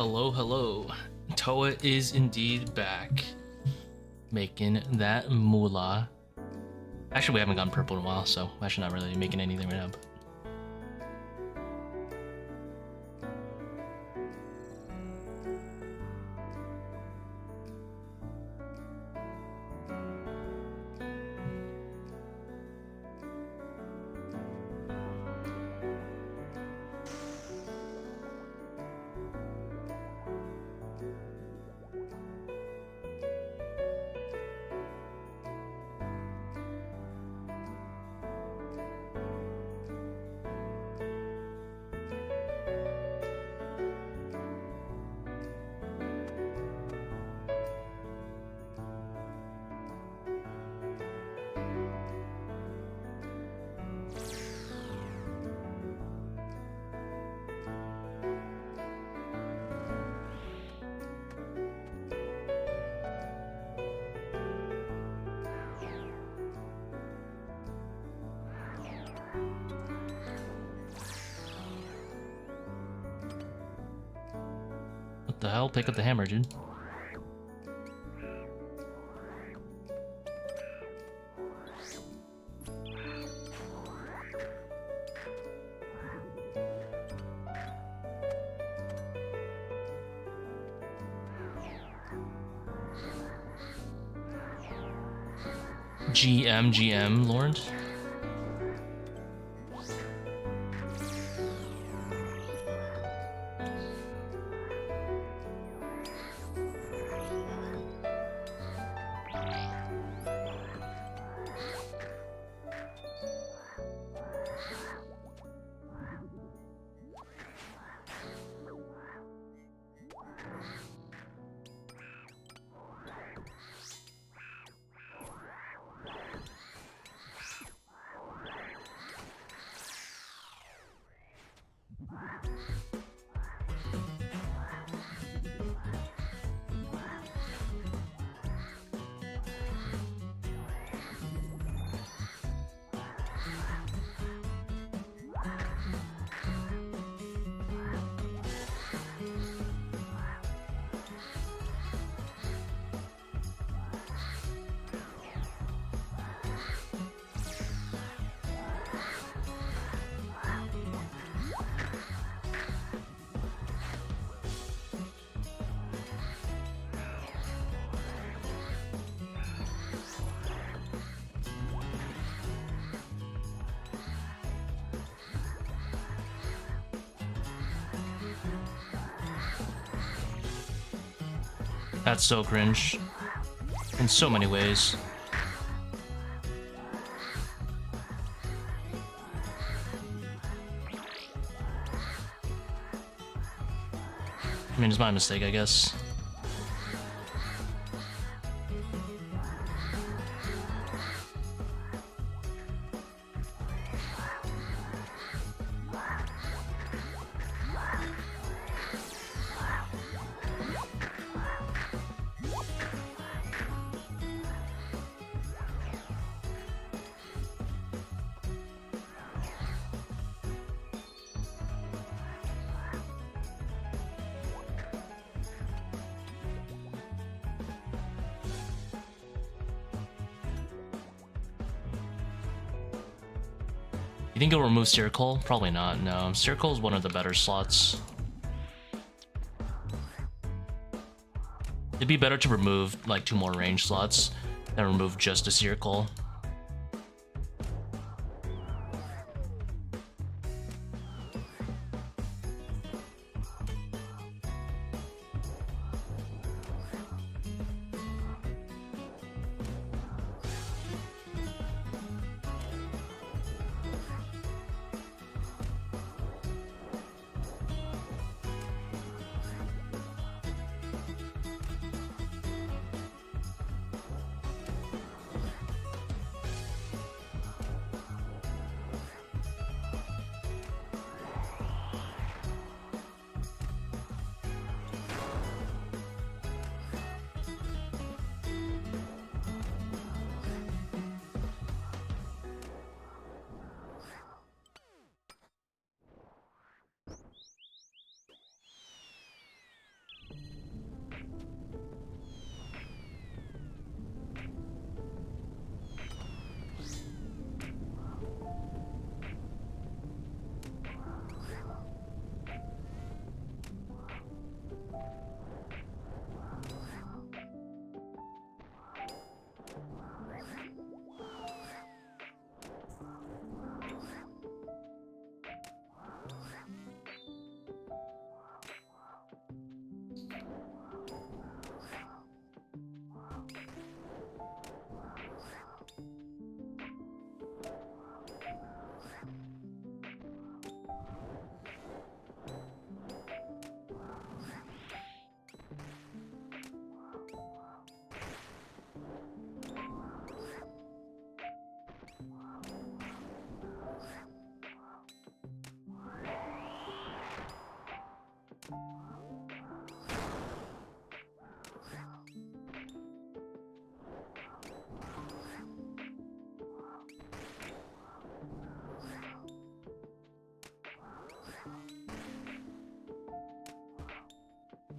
Hello, hello. ToA is indeed back, making that moolah. Actually, we haven't gone purple in a while, so I'm actually not really making anything right now. But... What the hell? Pick up the hammer, dude. GM, Lord. That's so cringe. In so many ways. I mean, it's my mistake, I guess. You think it'll remove Seercull? Probably not, no. Seercull is one of the better slots. It'd be better to remove like 2 more range slots than remove just a Seercull.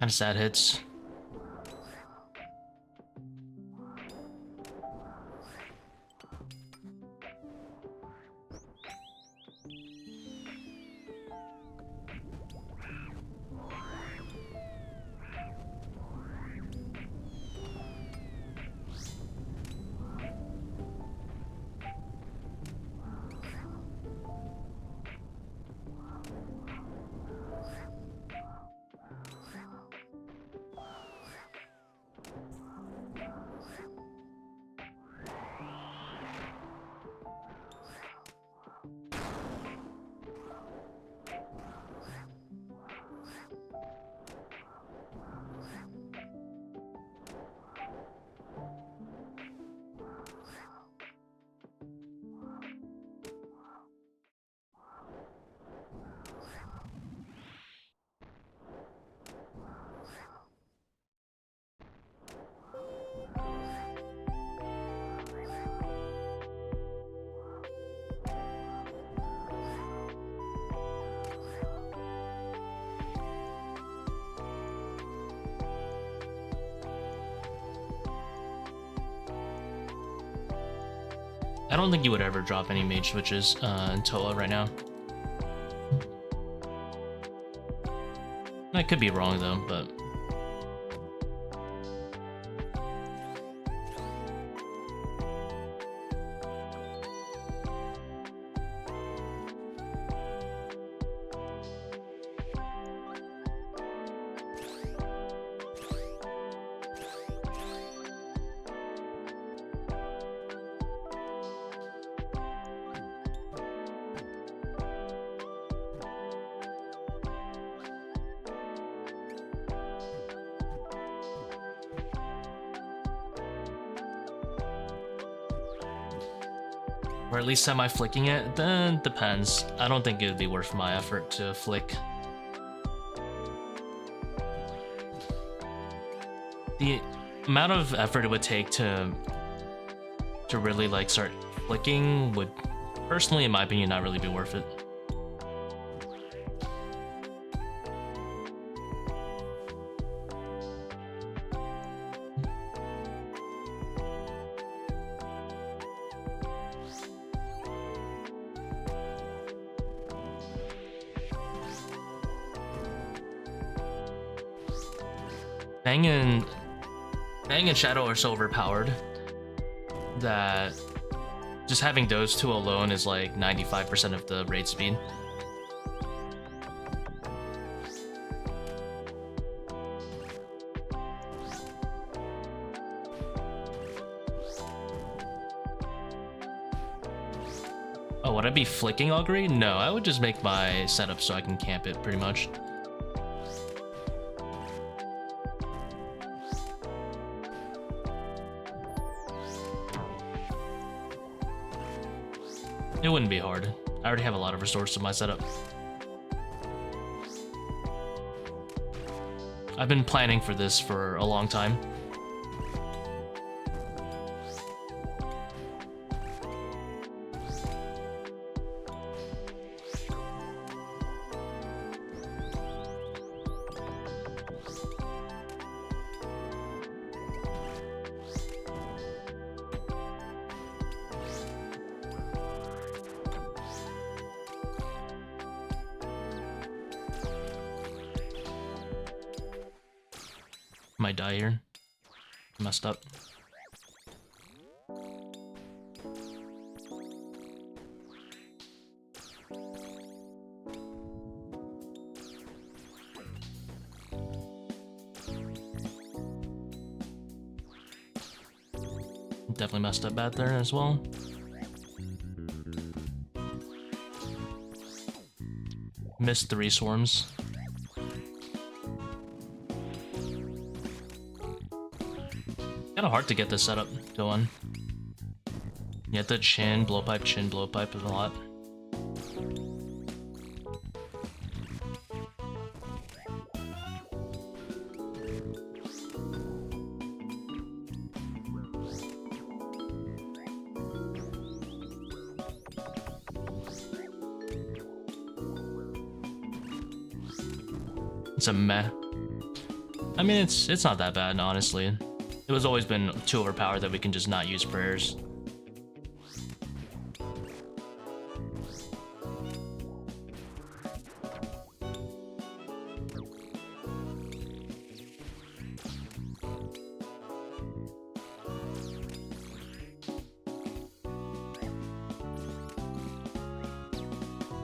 Kind of sad hits. I don't think you would ever drop any mage switches in ToA right now. I could be wrong though, but or at least semi-flicking it, then depends. I don't think it would be worth my effort to flick. The amount of effort it would take to really like start flicking would, personally in my opinion, not really be worth it. Bang and Shadow are so overpowered that just having those two alone is like 95% of the raid speed. Oh, would I be flicking Augury? No, I would just make my setup so I can camp it pretty much. It wouldn't be hard. I already have a lot of resources in my setup. I've been planning for this for a long time. Might die here. Messed up. Definitely messed up bad there as well. Missed 3 swarms. Kinda hard to get this setup going. You have to chin, blowpipe a lot. It's a meh. I mean, it's not that bad, honestly. It was always been too overpowered that we can just not use prayers.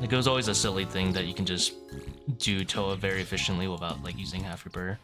Like, it was always a silly thing that you can just do ToA very efficiently without like using half your prayer.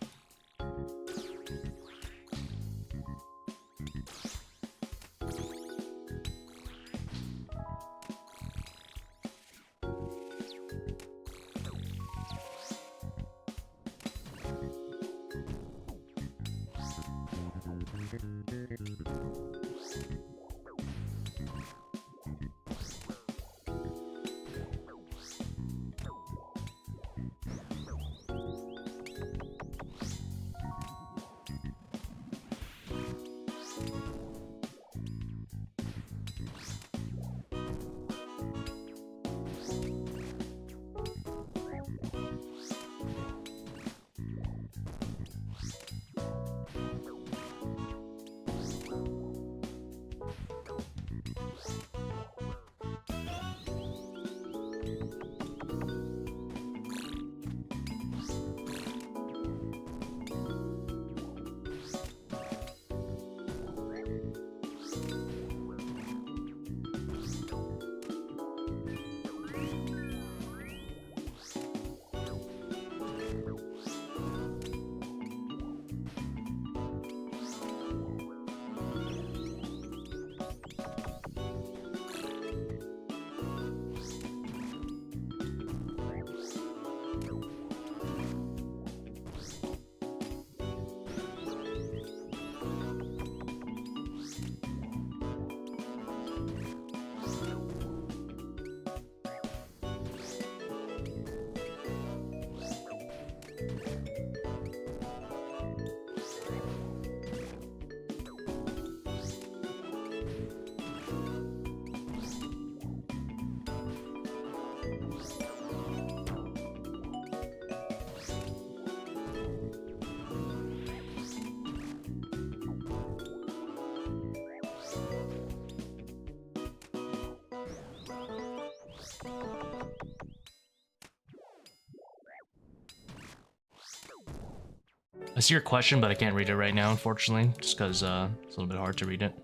I see your question, but I can't read it right now, unfortunately, just because it's a little bit hard to read it.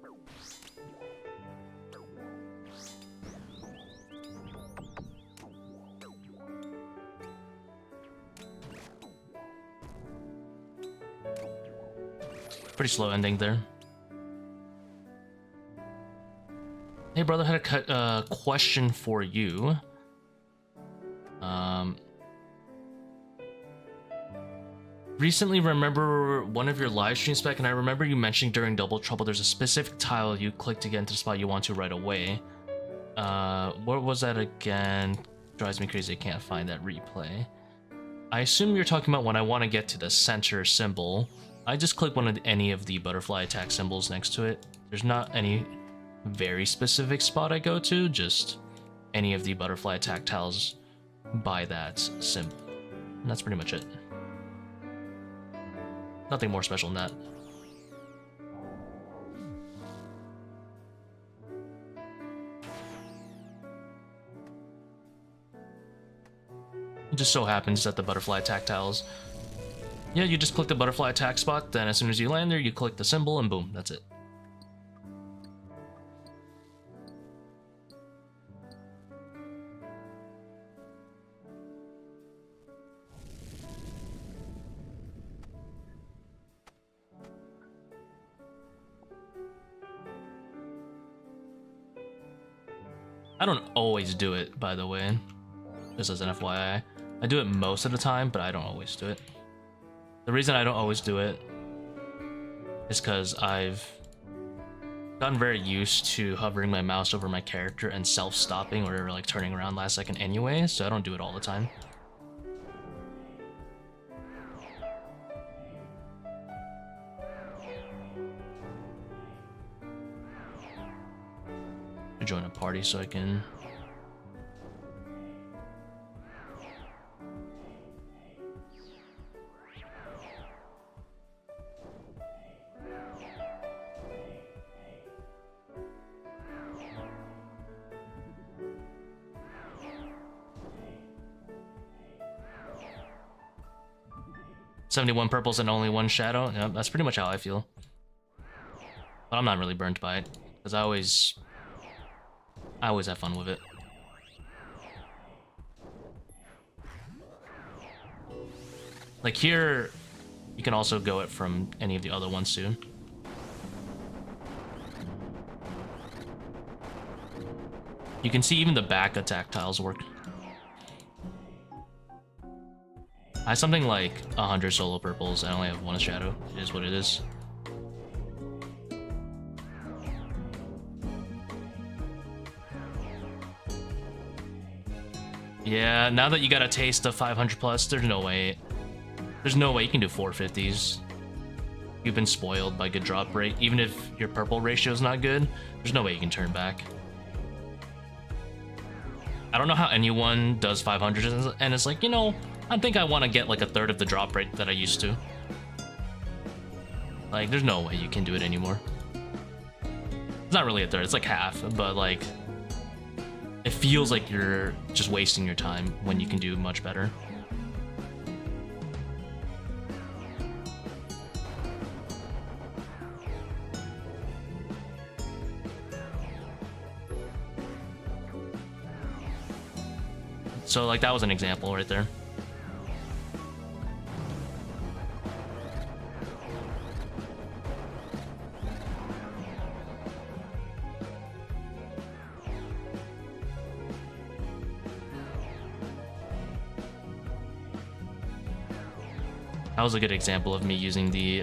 Pretty slow ending there. Hey, brother, had a question for you. Recently remember one of your live streams back, and I remember you mentioning during Double Trouble there's a specific tile you click to get into the spot you want to right away. What was that again? Drives me crazy, I can't find that replay. I assume you're talking about when I want to get to the center symbol. I just click any of the butterfly attack symbols next to it. There's not any very specific spot I go to, just any of the butterfly attack tiles by that symbol. And that's pretty much it. Nothing more special than that. It just so happens that the butterfly attack tiles, yeah, you just click the butterfly attack spot, then as soon as you land there, you click the symbol, and boom, that's it. I don't always do it, by the way, just as an FYI. I do it most of the time, but I don't always do it. The reason I don't always do it is because I've gotten very used to hovering my mouse over my character and self-stopping or like turning around last second anyway, so I don't do it all the time. Join a party so I can 71 purples and only 1 shadow. Yeah, that's pretty much how I feel. But I'm not really burnt by it, because I always have fun with it. Like here, you can also go it from any of the other ones too. You can see even the back attack tiles work. I have something like 100 solo purples. I only have 1 shadow. It is what it is. Yeah, now that you got a taste of 500 plus, there's no way you can do 450s. You've been spoiled by good drop rate. Even if your purple ratio is not good, there's no way you can turn back. I don't know how anyone does 500s and it's like, you know, I think I want to get like a third of the drop rate that I used to. Like, there's no way you can do it anymore. It's not really a third, it's like half, but like, it feels like you're just wasting your time when you can do much better. So like that was an example right there. That was a good example of me using the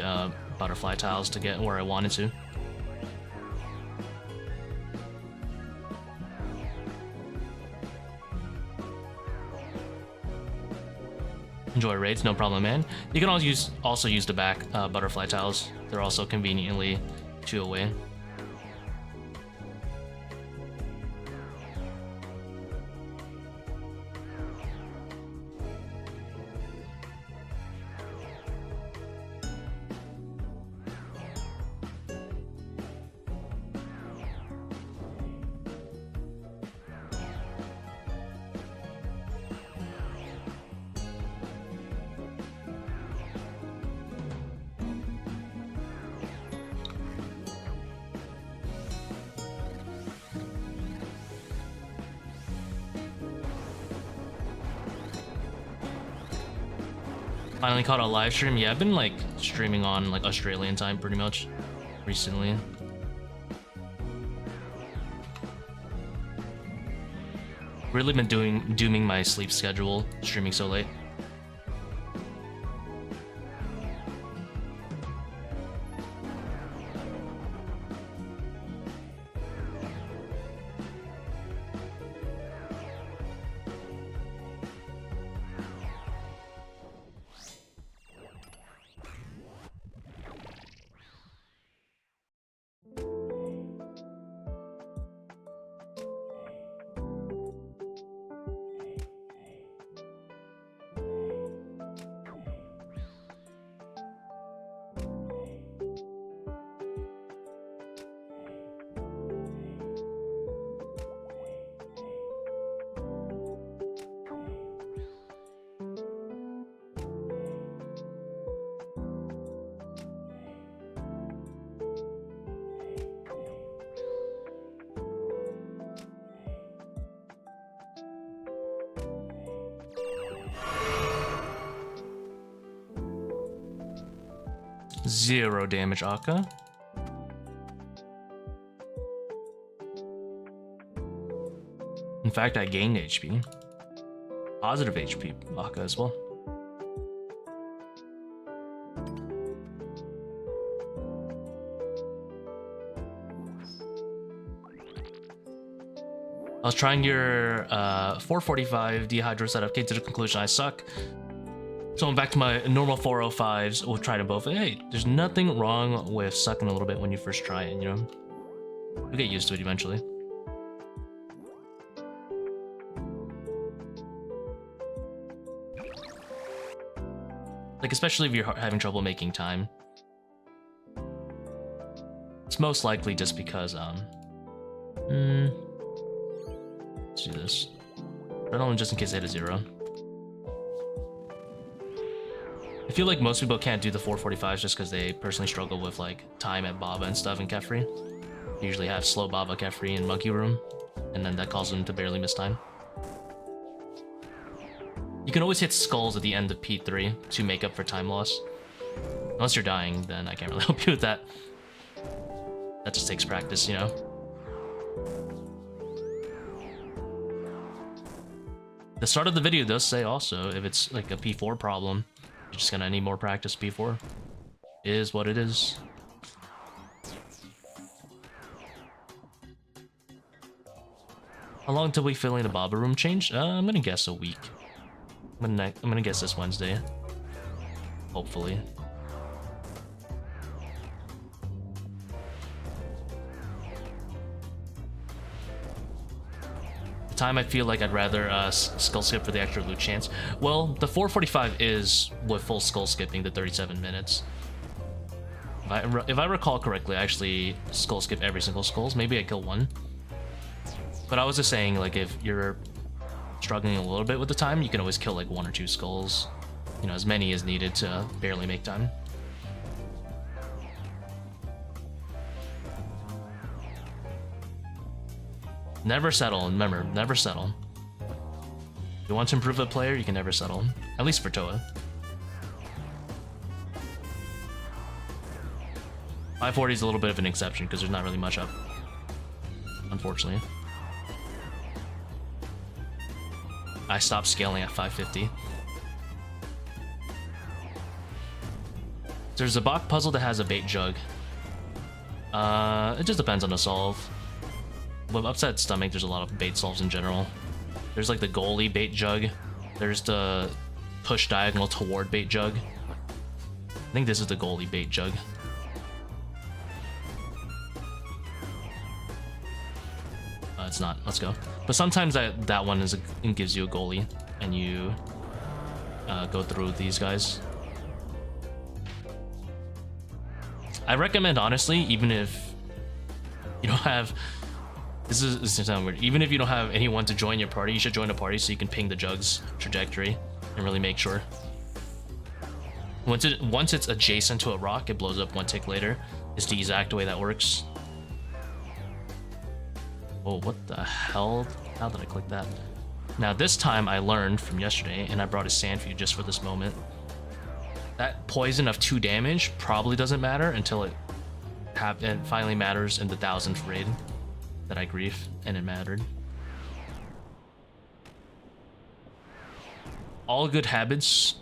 butterfly tiles to get where I wanted to. Enjoy raids, no problem, man. You can also use the back butterfly tiles. They're also conveniently 2 away. Finally caught a live stream. Yeah, I've been like streaming on like Australian time pretty much recently. Really been dooming my sleep schedule, streaming so late. Zero damage, Akkha. In fact, I gained HP. Positive HP, Akkha as well. I was trying your 445 dehydro setup, came to the conclusion I suck. So I'm back to my normal 405s. We'll try them both. Hey, there's nothing wrong with sucking a little bit when you first try it, you know? You'll get used to it eventually. Like, especially if you're having trouble making time. It's most likely just because, let's do this. But only just in case I hit a 0. I feel like most people can't do the 445s just because they personally struggle with like time at Baba and stuff in Kephri. They usually have slow Baba, Kephri, and Monkey Room, and then that causes them to barely miss time. You can always hit skulls at the end of P3 to make up for time loss. Unless you're dying, then I can't really help you with that. That just takes practice, you know? The start of the video does say also, if it's like a P4 problem, you're just gonna need more practice. P4 is what it is. How long till we fill in the Baba room change? I'm gonna guess a week. I'm gonna guess this Wednesday. Hopefully. The time I feel like I'd rather skull skip for the extra loot chance. Well, the 445 is with full skull skipping the 37 minutes. If I recall correctly, I actually skull skip every single skulls. Maybe I kill one. But I was just saying, like, if you're struggling a little bit with the time, you can always kill like 1 or 2 skulls. You know, as many as needed to barely make time. Never settle. Remember, never settle. If you want to improve a player, you can never settle. At least for ToA. 540 is a little bit of an exception because there's not really much up, unfortunately. I stopped scaling at 550. There's a Zebak puzzle that has a bait jug. It just depends on the solve. With upset stomach, there's a lot of bait solves in general. There's like the goalie bait jug. There's the push diagonal toward bait jug. I think this is the goalie bait jug. It's not. Let's go. But sometimes that one it gives you a goalie, and you go through these guys. I recommend, honestly, even if you don't have, this is sound weird. Even if you don't have anyone to join your party, you should join a party so you can ping the jug's trajectory and really make sure. Once it's adjacent to a rock, it blows up 1 tick later. It's the exact way that works. Oh, what the hell? How did I click that? Now this time I learned from yesterday, and I brought a Sandfew just for this moment. That poison of 2 damage probably doesn't matter until it finally matters in the 1000th raid that I grief, and it mattered. All good habits.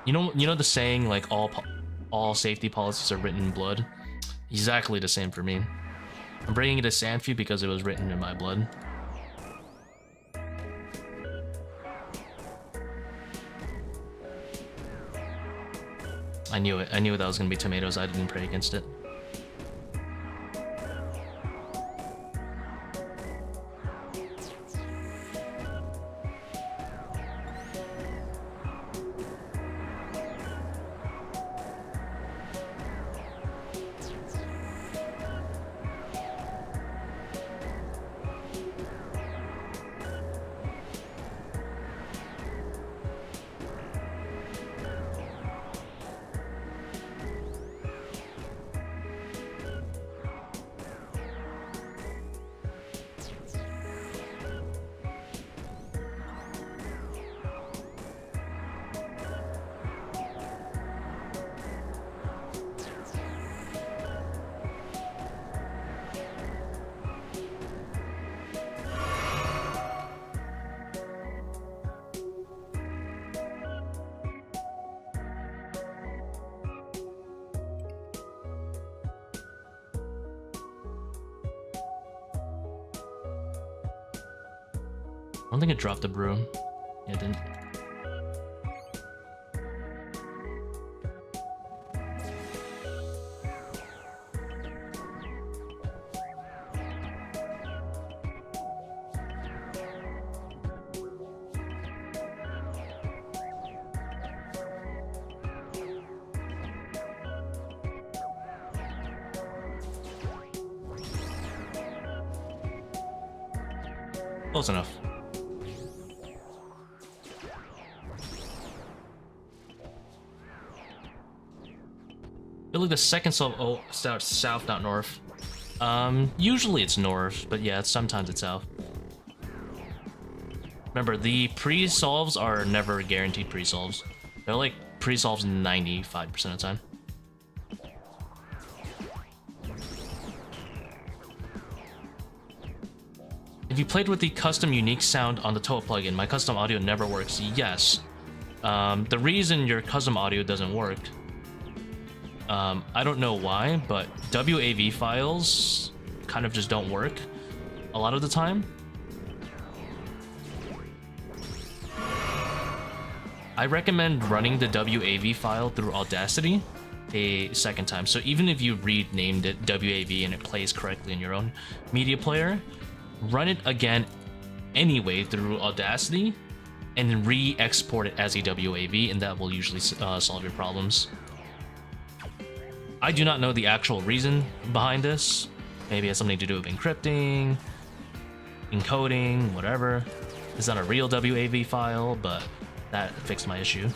You know the saying, like, all safety policies are written in blood? Exactly the same for me. I'm bringing it to Sandfew because it was written in my blood. I knew it. I knew that was going to be tomatoes. I didn't pray against it. I don't think it dropped the brew. Yeah, it didn't. Close enough. feel like the second solve. Oh, south, not north. Usually it's north, but yeah, sometimes it's south. Remember, the pre-solves are never guaranteed pre-solves. They're like pre-solves 95% of the time. If you played with the custom unique sound on the ToA plugin, my custom audio never works. Yes. The reason your custom audio doesn't work, I don't know why, but WAV files kind of just don't work a lot of the time. I recommend running the WAV file through Audacity a second time. So even if you renamed it WAV and it plays correctly in your own media player, run it again anyway through Audacity and then re-export it as a WAV, and that will usually solve your problems. I do not know the actual reason behind this. Maybe it has something to do with encrypting, encoding, whatever. It's not a real WAV file, but that fixed my issue.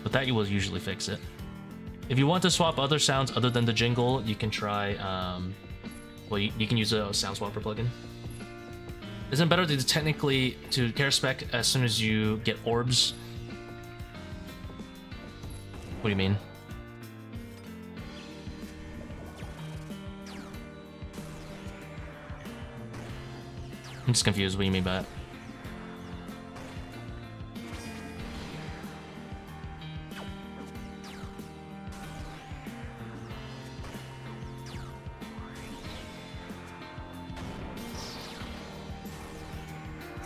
But that will usually fix it. If you want to swap other sounds other than the jingle, you can try, well, you can use a sound swapper plugin. Isn't it better to care spec as soon as you get orbs? What do you mean? I'm just confused. What do you mean by that?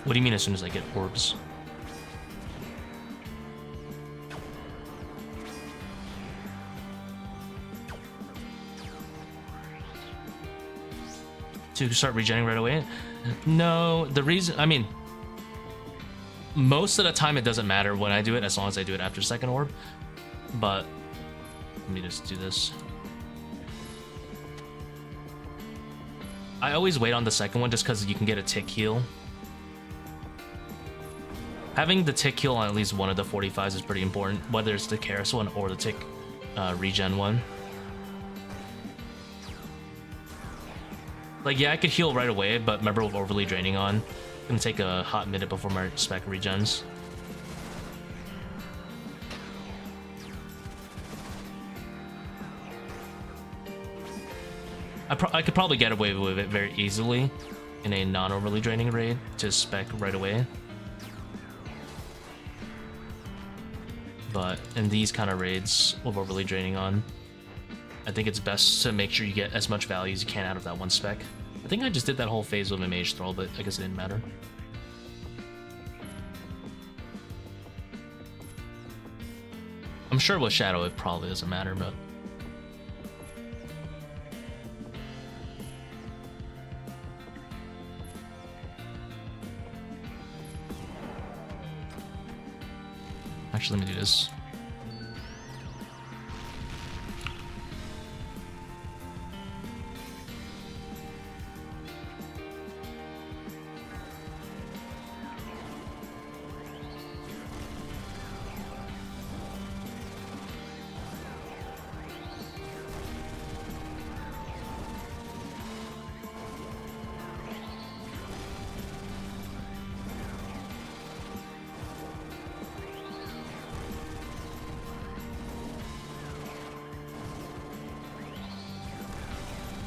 What do you mean as soon as I get orbs? To start regenerating right away? No, the reason, I mean, most of the time it doesn't matter when I do it as long as I do it after second orb. But let me just do this. I always wait on the second one just because you can get a tick heal. Having the tick heal on at least one of the 45s is pretty important, whether it's the Karis one or the tick regen one. Like, yeah, I could heal right away, but remember with overly draining on, it's gonna take a hot minute before my spec regens. I could probably get away with it very easily in a non-overly draining raid to spec right away. But in these kind of raids with overly draining on, I think it's best to make sure you get as much value as you can out of that one spec. I think I just did that whole phase with my mage thrall, but I guess it didn't matter. I'm sure with Shadow it probably doesn't matter, but... Actually, let me do this.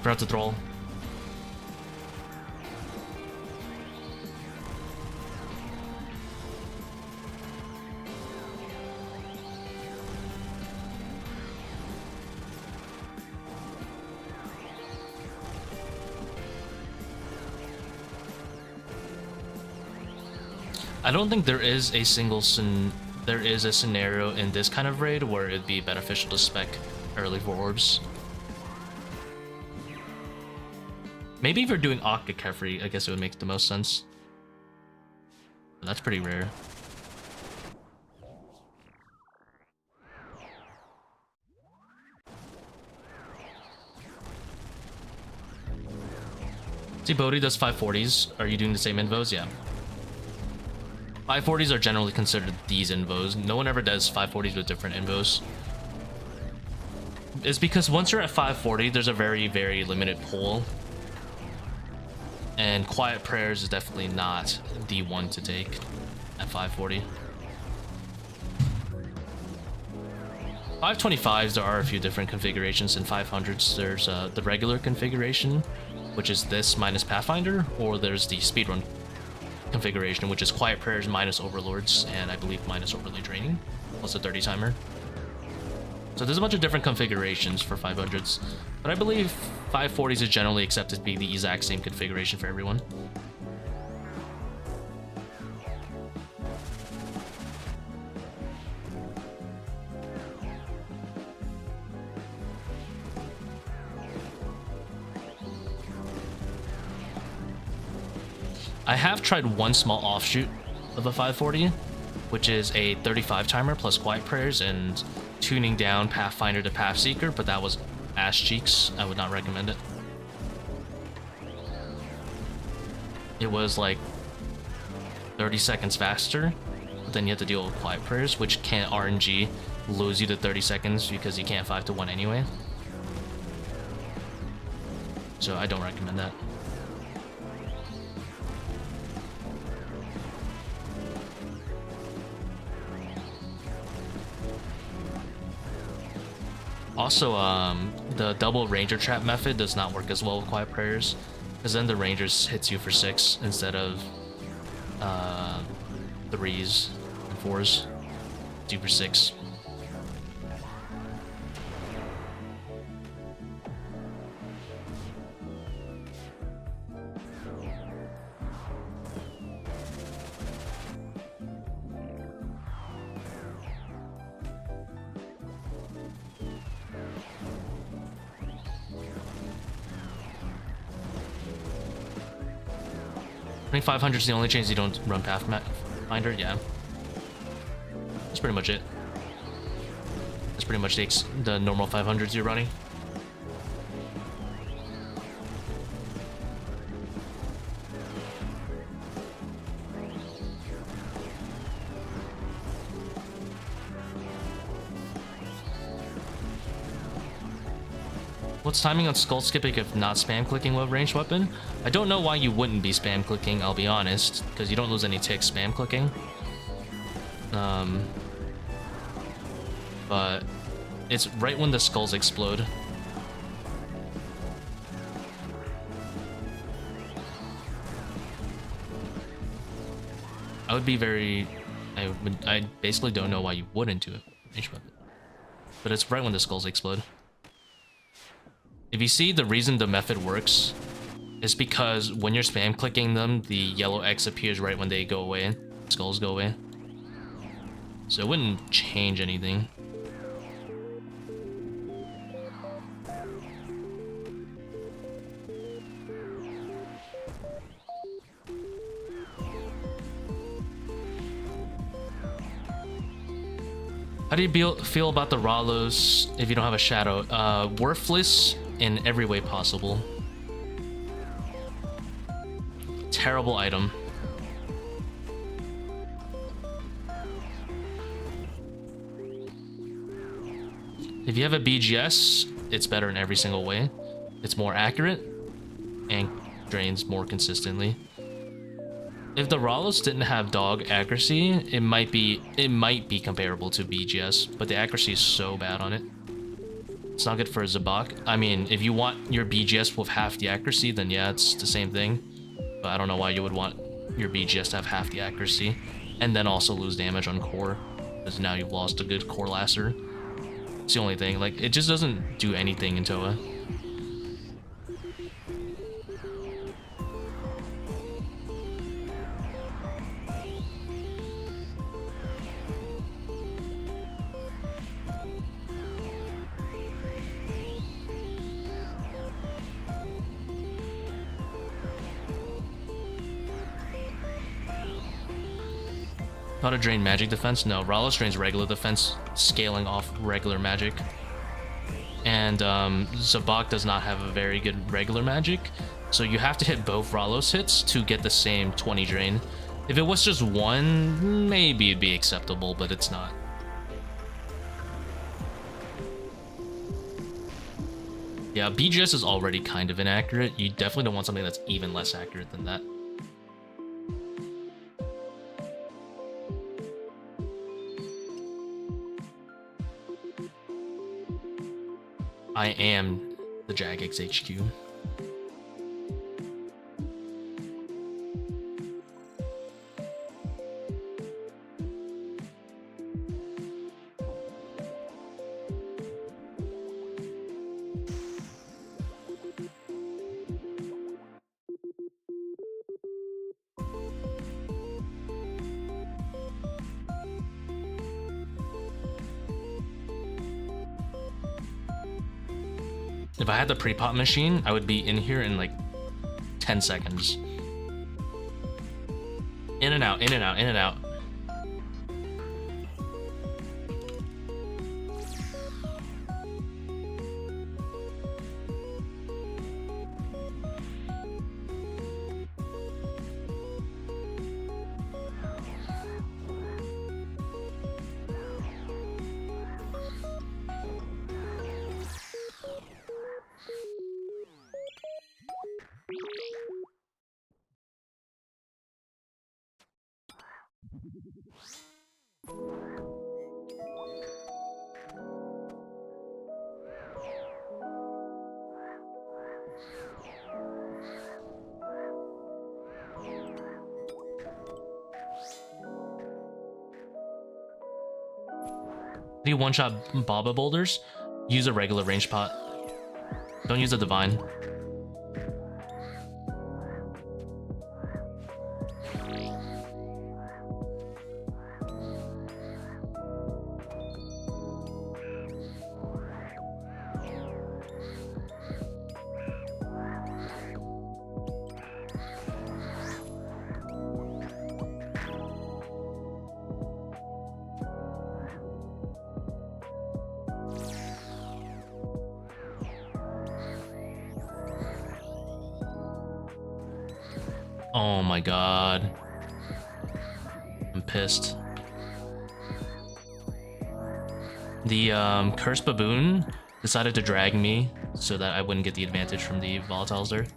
Forgot to troll. I don't think there is a scenario in this kind of raid where it'd be beneficial to spec early for orbs. Maybe if you're doing Akkha Kephri, I guess it would make the most sense. But that's pretty rare. See, Bodhi does 540s. Are you doing the same invos? Yeah. 540s are generally considered these invos. No one ever does 540s with different invos. It's because once you're at 540, there's a very, very limited pool. And Quiet Prayers is definitely not the one to take at 540. 525s, there are a few different configurations. In 500s, there's the regular configuration, which is this minus Pathfinder, or there's the speedrun configuration, which is Quiet Prayers minus Overlords, and I believe minus Overlay Training, plus a 30 timer. So there's a bunch of different configurations for 500s, but I believe 540s is generally accepted to be the exact same configuration for everyone. I have tried one small offshoot of a 540, which is a 35 timer plus Quiet Prayers and tuning down Pathfinder to Pathseeker, but that was ass cheeks. I would not recommend it. It was like 30 seconds faster, but then you have to deal with Quiet Prayers, which can't RNG lose you to 30 seconds because you can't 5 to 1 anyway. So I don't recommend that. Also, the double ranger trap method does not work as well with Quiet Prayers, because then the rangers hits you for 6 instead of 3s and 4s. Do for 6. I think 500 is the only chance you don't run Pathfinder. Yeah, that's pretty much it. That's pretty much the normal 500s you're running. What's timing on skull skipping if not spam clicking with a ranged weapon? I don't know why you wouldn't be spam clicking, I'll be honest, because you don't lose any ticks spam clicking. But it's right when the skulls explode. I would be very... I basically don't know why you wouldn't do it. Ranged weapon. But it's right when the skulls explode. If you see, the reason the method works is because when you're spam clicking them, the yellow X appears right when they go away. Skulls go away. So it wouldn't change anything. How do you feel about the Ralos if you don't have a shadow? Worthless in every way possible. Terrible item. If you have a BGS, it's better in every single way. It's more accurate and drains more consistently. If the Ralos didn't have dog accuracy, it might be comparable to BGS, but the accuracy is so bad on it. It's not good for Zebak. I mean, if you want your BGS with half the accuracy, then yeah, it's the same thing. But I don't know why you would want your BGS to have half the accuracy and then also lose damage on core, because now you've lost a good core lasser. It's the only thing. Like, it just doesn't do anything in ToA. How to drain magic defense? No, Ralos drains regular defense, scaling off regular magic. And Zebak does not have a very good regular magic, So you have to hit both Ralos hits to get the same 20 drain. If it was just one, maybe it'd be acceptable, but it's not. Yeah, BGS is already kind of inaccurate. You definitely don't want something that's even less accurate than that. I am the Jagex HQ. If I had the pre-pop machine, I would be in here in like 10 seconds. In and out, in and out, in and out. If you one-shot Baba boulders, use a regular range pot. Don't use a divine. Oh my god. I'm pissed. The Cursed Baboon decided to drag me so that I wouldn't get the advantage from the volatiles there.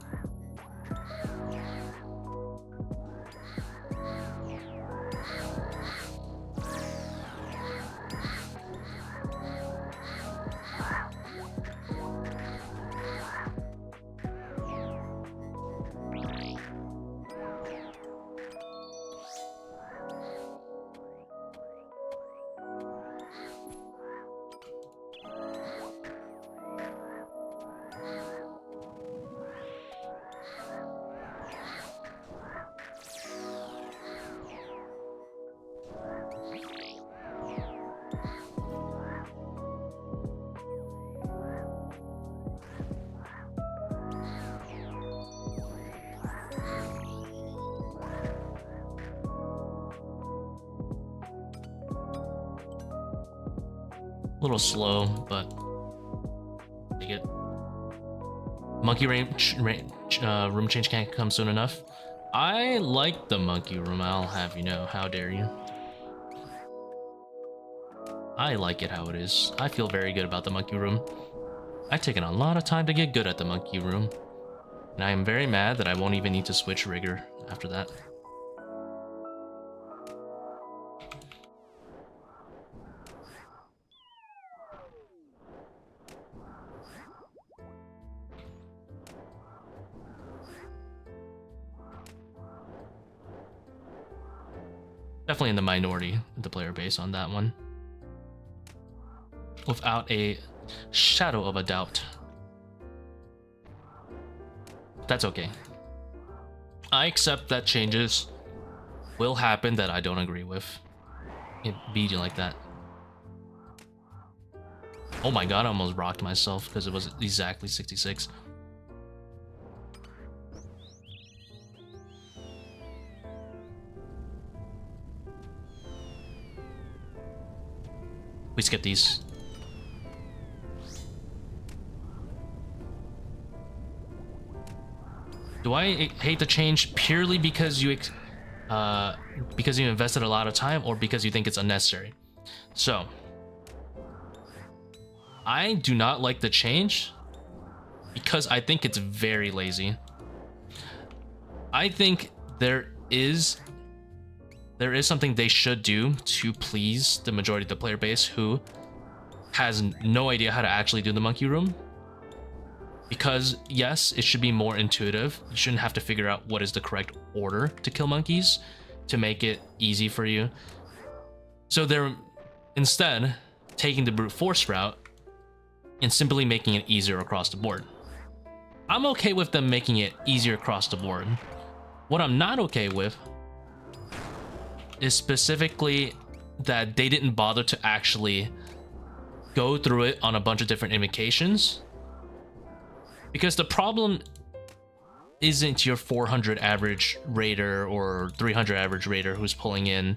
A little slow, but take it. Monkey room change can't come soon enough. I like the monkey room, I'll have you know. How dare you? I like it how it is. I feel very good about the monkey room. I've taken a lot of time to get good at the monkey room, and I am very mad that I won't even need to switch rigor after that. Definitely in the minority, the player base on that one. Without a shadow of a doubt. That's okay. I accept that changes will happen that I don't agree with. It be like that. Oh my god, I almost rocked myself because it was exactly 66. We skip these. Do I hate the change purely because you invested a lot of time, or because you think it's unnecessary? So, I do not like the change because I think it's very lazy. I think there is something they should do to please the majority of the player base who has no idea how to actually do the monkey room. Because yes, it should be more intuitive. You shouldn't have to figure out what is the correct order to kill monkeys to make it easy for you. So they're instead taking the brute force route and simply making it easier across the board. I'm okay with them making it easier across the board. What I'm not okay with is specifically that they didn't bother to actually go through it on a bunch of different invocations. Because the problem isn't your 400 average raider or 300 average raider who's pulling in,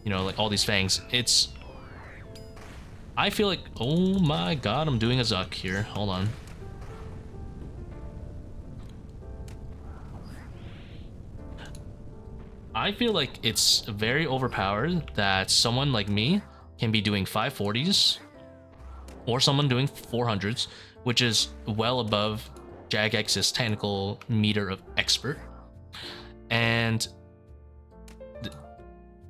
you know, like all these fangs. It's, I feel like, oh my god, I'm doing a Zuck here. Hold on. I feel like it's very overpowered that someone like me can be doing 540s or someone doing 400s, which is well above Jagex's technical meter of expert. And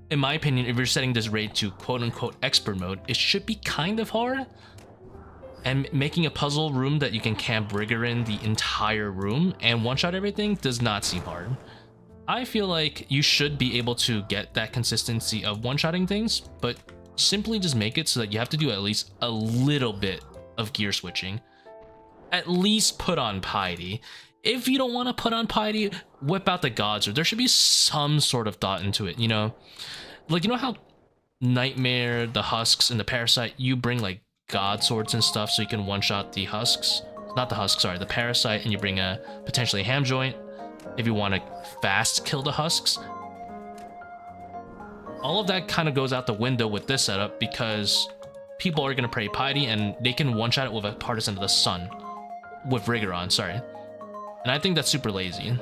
in my opinion, if you're setting this raid to quote-unquote expert mode, it should be kind of hard. And making a puzzle room that you can camp rigor in the entire room and one-shot everything does not seem hard. I feel like you should be able to get that consistency of one-shotting things, but simply just make it so that you have to do at least a little bit of gear switching. At least put on piety. If you don't want to put on piety, whip out the gods, or there should be some sort of thought into it, you know? Like, you know how Nightmare, the husks, and the parasite, you bring like god swords and stuff so you can one-shot the husks? Not the husks, sorry, the parasite, and you bring a potentially ham joint if you want to fast kill the husks. All of that kind of goes out the window with this setup because people are going to pray piety and they can one-shot it with a partisan of the sun. With rigor on, sorry. And I think that's super lazy.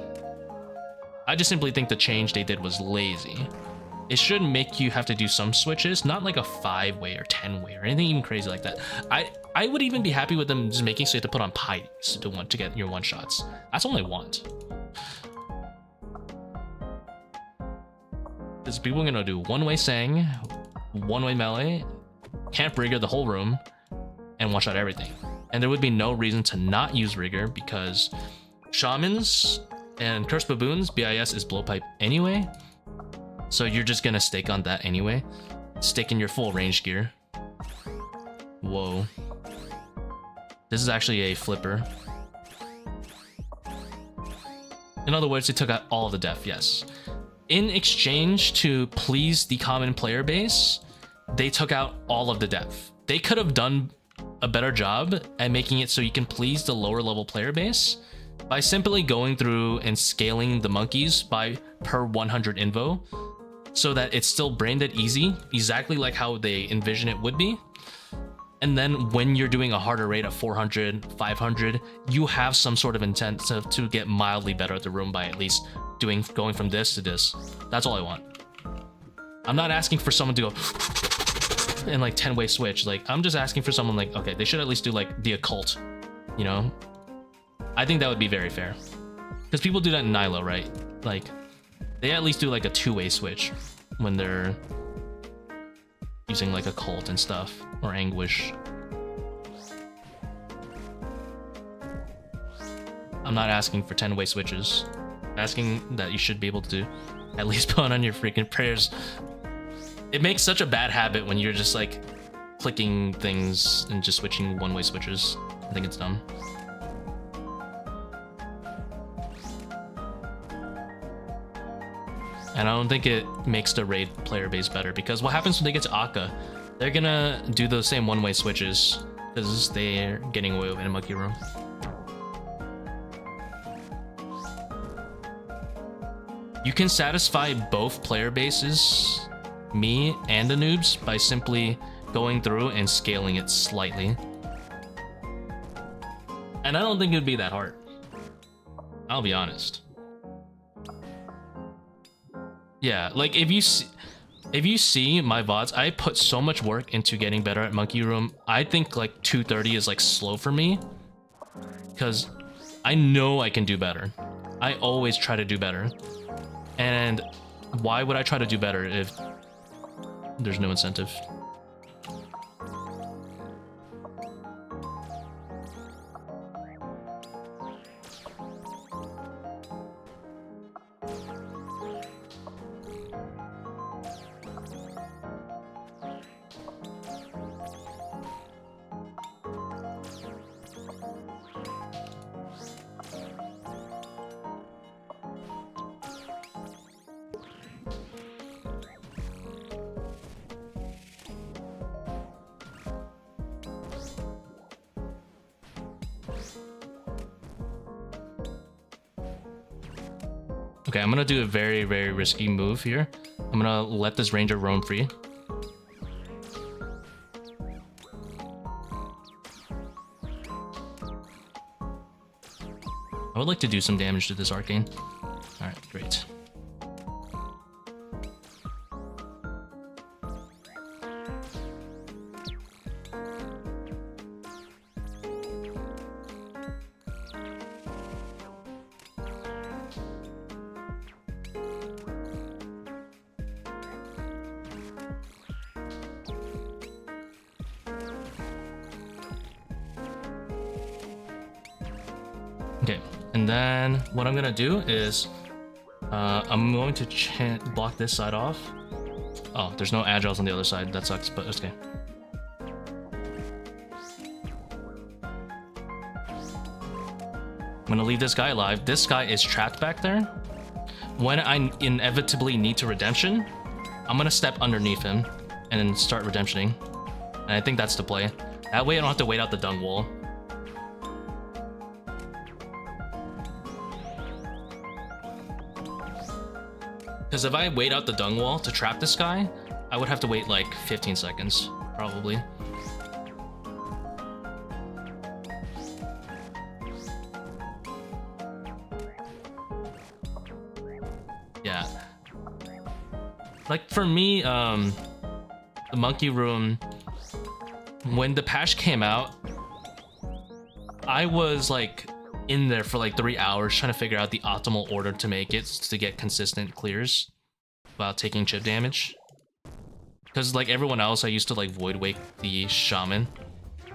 I just simply think the change they did was lazy. It should make you have to do some switches, not like a 5-way or 10-way or anything even crazy like that. I would even be happy with them just making so you have to put on pities to get your one-shots. That's all I want. Because people are gonna do one-way Sang, one-way melee, camp rigor the whole room, and one-shot everything. And there would be no reason to not use rigor because shamans and cursed baboons BIS is blowpipe anyway. So you're just gonna stake on that anyway. Stick in your full range gear. Whoa. This is actually a flipper. In other words, they took out all of the def, yes. In exchange to please the common player base, they took out all of the def. They could have done a better job at making it so you can please the lower level player base by simply going through and scaling the monkeys by per 100 invo so that it's still brain dead easy, exactly like how they envision it would be. And then when you're doing a harder rate of 400, 500, you have some sort of intent to get mildly better at the room by at least going from this to this. That's all I want. I'm not asking for someone to go and like 10-way switch. Like, I'm just asking for someone like, okay, they should at least do like the occult, you know? I think that would be very fair. Because people do that in Nilo, right? Like, they at least do like a 2-way switch when they're using like occult and stuff, or anguish. I'm not asking for 10-way switches. I'm asking that you should be able to at least put on your freaking prayers. It makes such a bad habit when you're just like clicking things and just switching one-way switches. I think it's dumb. And I don't think it makes the raid player base better, because what happens when they get to Akkha? They're gonna do those same one-way switches because they're getting away with it in a monkey room. You can satisfy both player bases, me and the noobs, by simply going through and scaling it slightly. And I don't think it would be that hard. I'll be honest. Yeah, like if you see my VODs, I put so much work into getting better at Monkey Room. I think like 230 is like slow for me because I know I can do better. I always try to do better. And why would I try to do better if there's no incentive? Okay, I'm gonna do a very, very risky move here. I'm gonna let this ranger roam free. I would like to do some damage to this arcane. Alright, great. Okay, and then what I'm gonna do is I'm going to block this side off. Oh, there's no agiles on the other side. That sucks, but it's okay. I'm gonna leave this guy alive. This guy is trapped back there. When I inevitably need to redemption, I'm gonna step underneath him and then start redemptioning. And I think that's the play. That way I don't have to wait out the dung wall. Because if I wait out the dung wall to trap this guy, I would have to wait like 15 seconds, probably. Yeah. Like for me, the Monkey Room, when the patch came out, I was like in there for like 3 hours trying to figure out the optimal order to make it to get consistent clears without taking chip damage. Because like everyone else, I used to like void wake the shaman,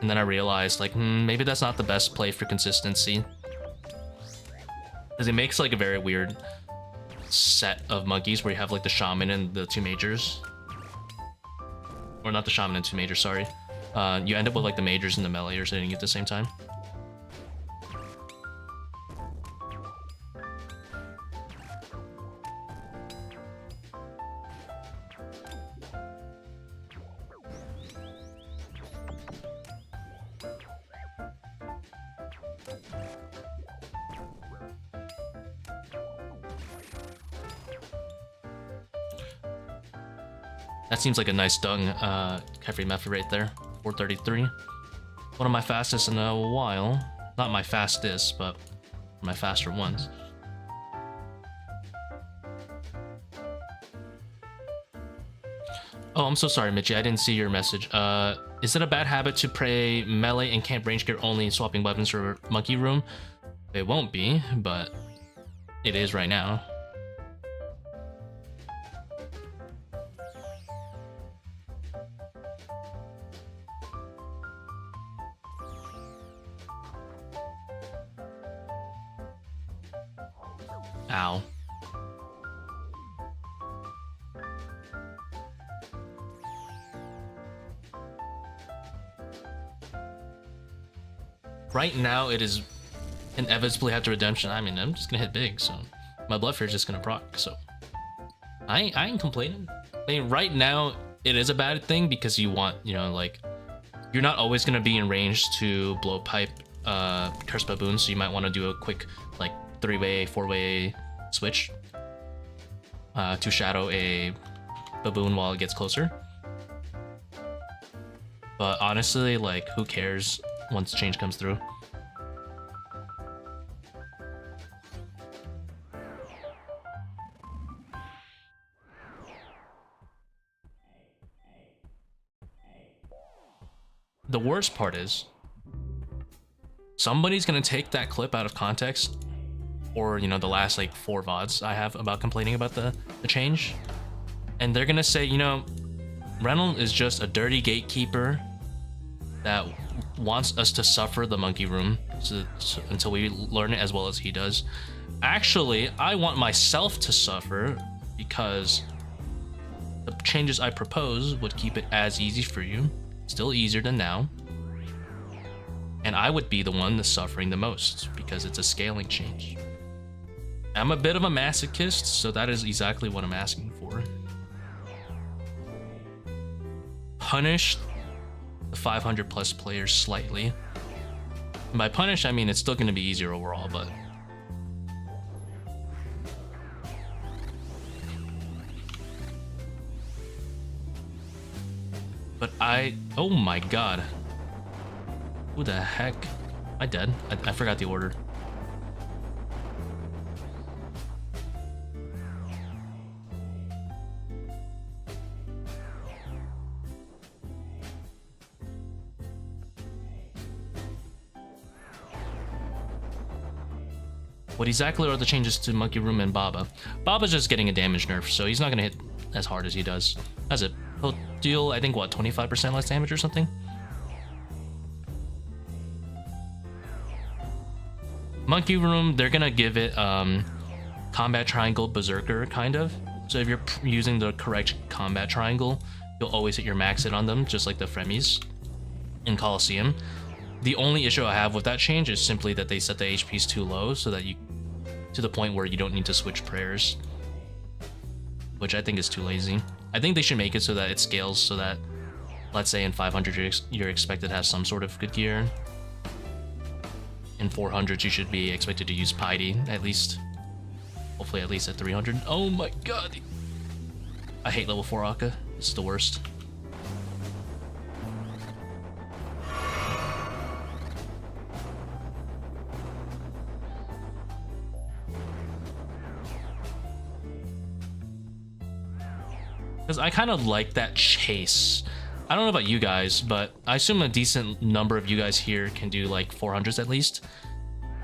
and then I realized like maybe that's not the best play for consistency, because it makes like a very weird set of monkeys where you have like the shaman and the two majors, or not the shaman and two majors, sorry. You end up with like the majors and the melee are sitting at the same time. That seems like a nice dung Kephri method right there. 433. One of my fastest in a while. Not my fastest, but my faster ones. Oh, I'm so sorry, Mitchie. I didn't see your message. Is it a bad habit to play melee and camp range gear only, swapping weapons for Monkey Room? It won't be, but it is right now. Ow. Right now, it is inevitably have to redemption. I mean, I'm just gonna hit big, so my blood fear is just gonna proc. So I ain't complaining. I mean, right now it is a bad thing because you want, you know, like you're not always gonna be in range to blow pipe curse baboon, so you might want to do a quick like 3-way, 4-way switch to shadow a baboon while it gets closer. But honestly, like, who cares once change comes through? worst part is, somebody's gonna take that clip out of context, or you know, the last like 4 VODs I have about complaining about the change, and they're gonna say, you know, Reynolds is just a dirty gatekeeper that wants us to suffer the monkey room until we learn it as well as he does. Actually, I want myself to suffer because the changes I propose would keep it as easy for you, still easier than now, and I would be the one that's suffering the most because it's a scaling change. I'm a bit of a masochist, so that is exactly what I'm asking for. Punish the 500 plus players slightly. And by punish, I mean it's still going to be easier overall, but oh my god. Who the heck? Am I dead? I forgot the order. What exactly are the changes to Monkey Room and Baba? Baba's just getting a damage nerf, so he's not gonna hit as hard as he does. That's it. He'll deal, I think, what, 25% less damage or something? Monkey Room, they're gonna give it combat triangle berserker, kind of. So if you're using the correct combat triangle, you'll always hit your max hit on them, just like the Fremies in Coliseum. The only issue I have with that change is simply that they set the HPs too low, so that to the point where you don't need to switch prayers, which I think is too lazy. I think they should make it so that it scales, so that, let's say in 500 you're expected to have some sort of good gear. In 400 you should be expected to use Piety, at least. Hopefully at least at 300. Oh my god! I hate level 4 Akkha. It's the worst. Because I kind of like that chase. I don't know about you guys, but I assume a decent number of you guys here can do like 400s at least.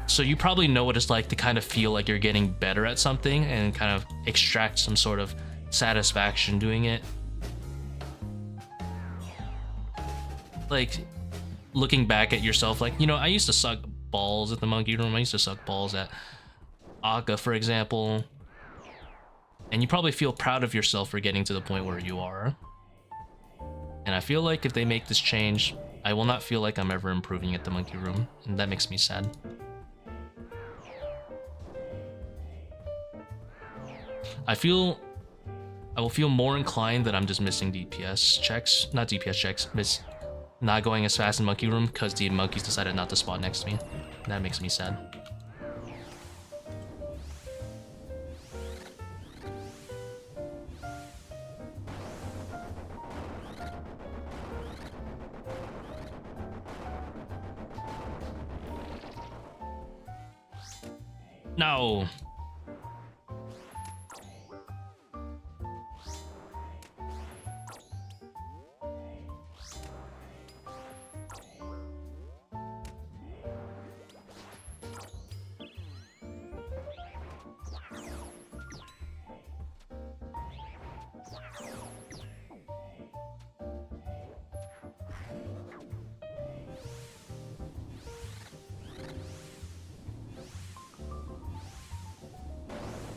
So you probably know what it's like to kind of feel like you're getting better at something and kind of extract some sort of satisfaction doing it. Like, looking back at yourself, like, you know, I used to suck balls at the Monkey Room. I used to suck balls at Akkha, for example. And you probably feel proud of yourself for getting to the point where you are. And I feel like if they make this change, I will not feel like I'm ever improving at the Monkey Room, and that makes me sad. I will feel more inclined that I'm just missing DPS checks, not DPS checks, not going as fast in Monkey Room because the monkeys decided not to spawn next to me. That makes me sad. No.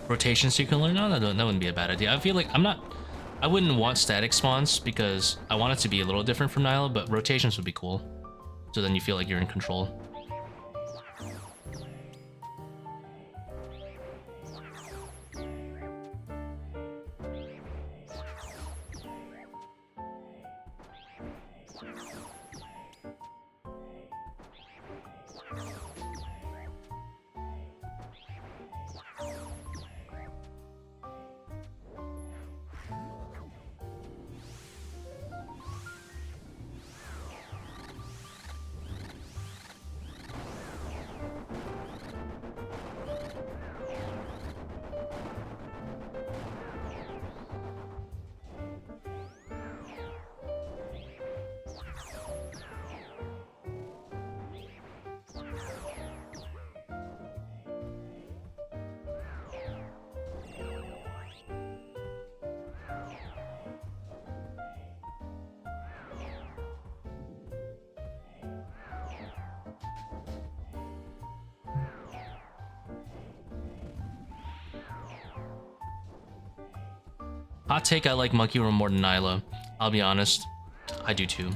Rotations you can learn? No, that wouldn't be a bad idea. I feel like I wouldn't want static spawns because I want it to be a little different from Nihil, but rotations would be cool. So then you feel like you're in control. Hot take, I like Monkey Room more than Nyla. I'll be honest, I do too.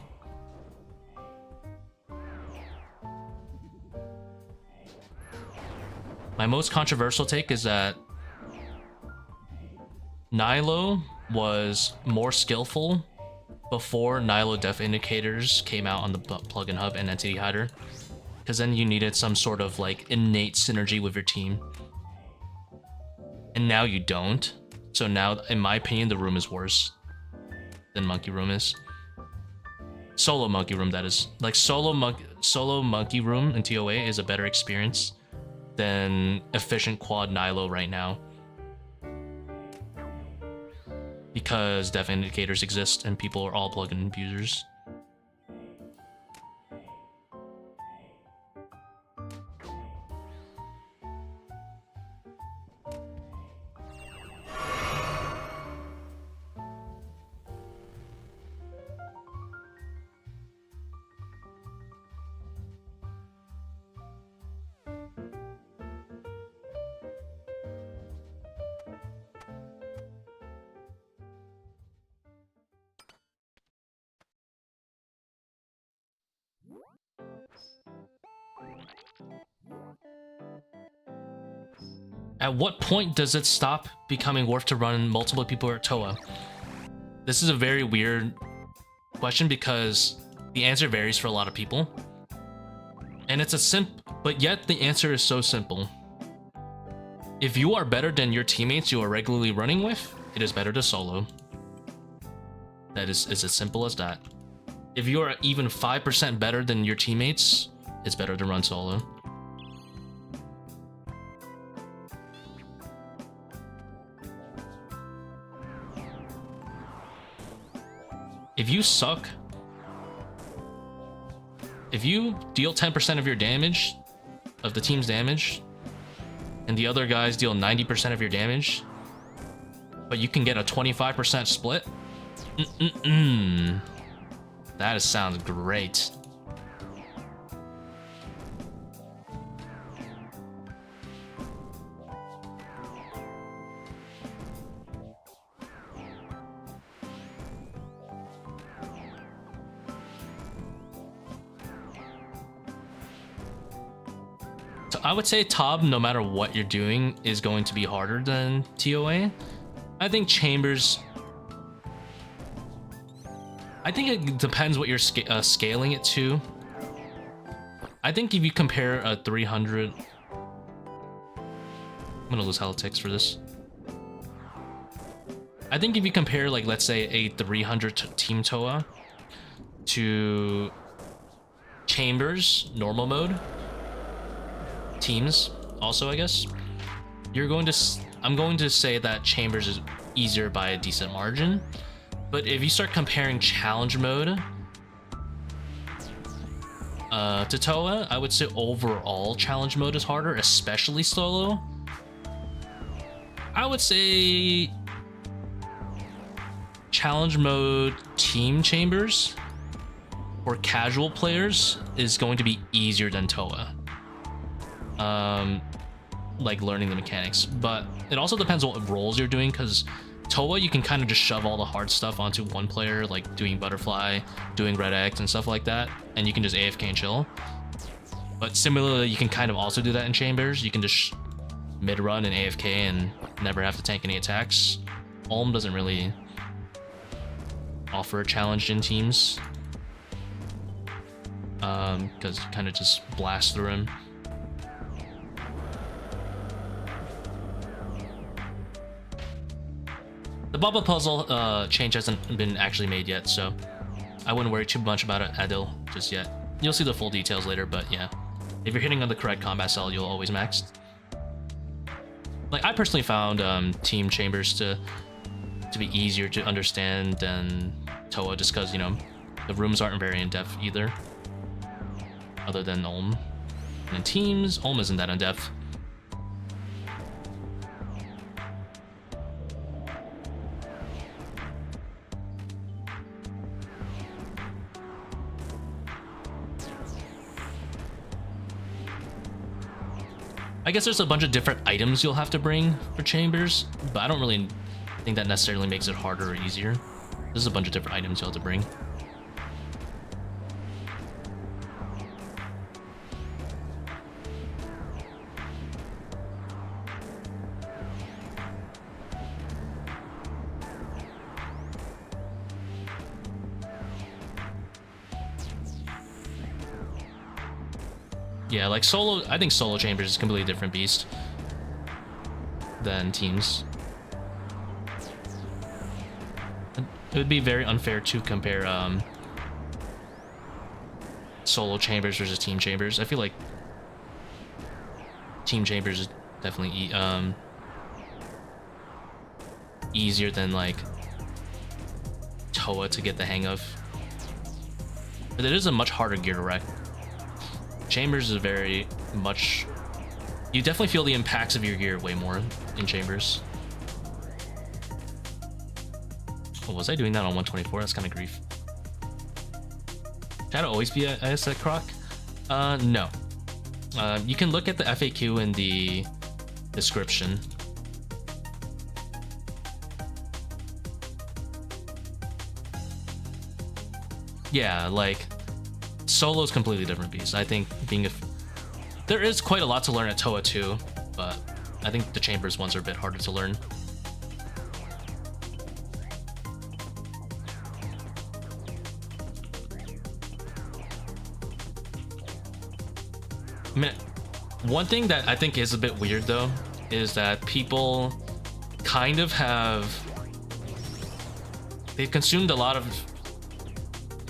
My most controversial take is that Nylo was more skillful before Nylo def indicators came out on the plugin hub and entity hider, because then you needed some sort of like innate synergy with your team, and now you don't. So now, in my opinion, the room is worse than Monkey Room is. Solo Monkey Room, that is. Like solo Monkey Room in ToA is a better experience than efficient quad Nylo right now, because def indicators exist and people are all plugin abusers. At what point does it stop becoming worth to run multiple people at ToA? This is a very weird question because the answer varies for a lot of people. And it's but yet the answer is so simple. If you are better than your teammates you are regularly running with, it is better to solo. That is as simple as that. If you are even 5% better than your teammates, it's better to run solo. If you suck, if you deal 10% of your damage, of the team's damage, and the other guys deal 90% of your damage, but you can get a 25% split, that sounds great. I would say Tbow, no matter what you're doing, is going to be harder than ToA. I think Chambers... I think it depends what you're scaling it to. I think if you compare a 300... I'm gonna lose politics for this. I think if you compare, like, let's say a 300 team ToA to Chambers normal mode teams also, I guess I'm going to say that Chambers is easier by a decent margin. But if you start comparing challenge mode to ToA, I would say overall challenge mode is harder, especially solo. I would say challenge mode team Chambers for casual players is going to be easier than ToA. Like learning the mechanics, but it also depends on what roles you're doing, because ToA you can kind of just shove all the hard stuff onto one player, like doing butterfly, doing red X and stuff like that, and you can just AFK and chill. But similarly, you can kind of also do that in Chambers. You can just mid run and AFK and never have to tank any attacks. Ulm doesn't really offer a challenge in teams, because you kind of just blast through him. The Baba puzzle change hasn't been actually made yet, so I wouldn't worry too much about it, Adil, just yet. You'll see the full details later, but yeah. If you're hitting on the correct combat cell, you'll always max. Like, I personally found Team Chambers to be easier to understand than ToA, just because, you know, the rooms aren't very in-depth either, other than Ulm. And in teams, Ulm isn't that in-depth. I guess there's a bunch of different items you'll have to bring for Chambers, but I don't really think that necessarily makes it harder or easier. There's a bunch of different items you have to bring. Yeah, like solo, I think solo chambers is a completely different beast than teams. It would be very unfair to compare solo chambers versus team chambers. I feel like team chambers is definitely easier than like ToA to get the hang of. But it is a much harder gear to wreck. Chambers is very much... You definitely feel the impacts of your gear way more in chambers. Oh, was I doing that on 124? That's kind of grief. Should I always be a set croc? No. You can look at the FAQ in the description. Yeah, like... Solo is completely different beast. I think there is quite a lot to learn at ToA too, but I think the chambers ones are a bit harder to learn. I mean, one thing that I think is a bit weird though is that people kind of they've consumed a lot of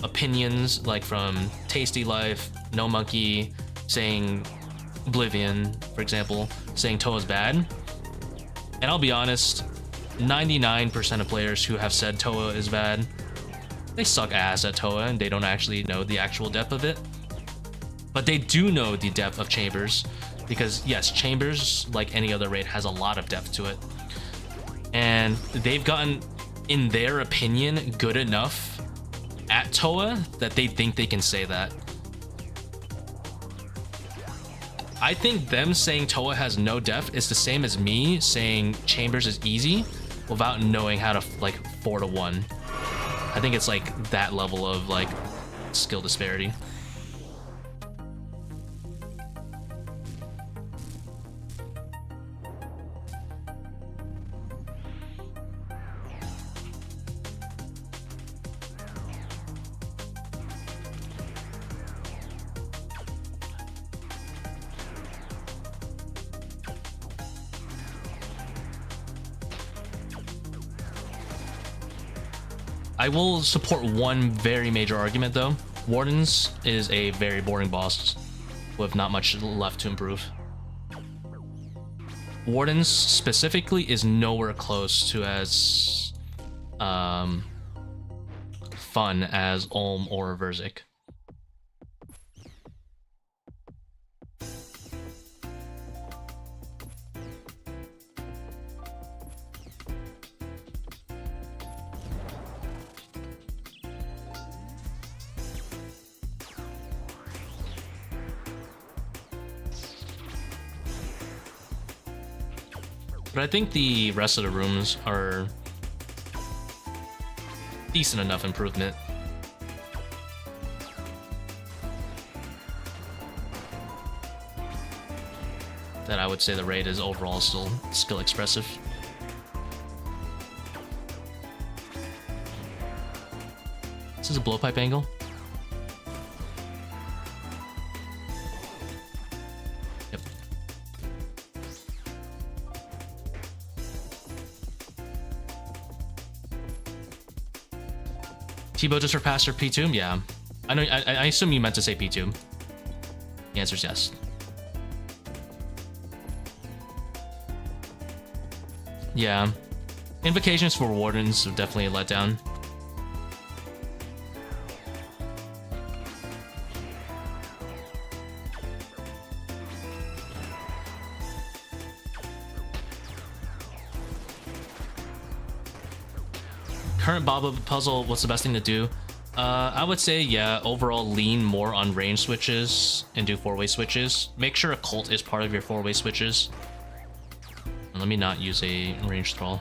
opinions, like from Tasty Life, No Monkey, saying Oblivion, for example, saying ToA's bad. And I'll be honest, 99% of players who have said ToA is bad, they suck ass at ToA and they don't actually know the actual depth of it. But they do know the depth of chambers, because yes, chambers, like any other raid, has a lot of depth to it. And they've gotten, in their opinion, good enough at ToA that they think they can say that. I think them saying ToA has no depth is the same as me saying chambers is easy without knowing how to like 4-to-1. I think it's like that level of like skill disparity. I will support one very major argument though. Wardens is a very boring boss with not much left to improve. Wardens specifically is nowhere close to as fun as Ulm or Verzik. But I think the rest of the rooms are decent enough improvement. That I would say the raid is overall still skill expressive. This is a blowpipe angle. Tbow just surpassed her P2? Yeah. I know. I assume you meant to say P2. The answer is yes. Yeah. Invocations for Wardens are definitely a letdown. Current Baba puzzle, what's the best thing to do? I would say, yeah, overall lean more on range switches and do 4-way switches. Make sure a cult is part of your 4-way switches. And let me not use a range thrall.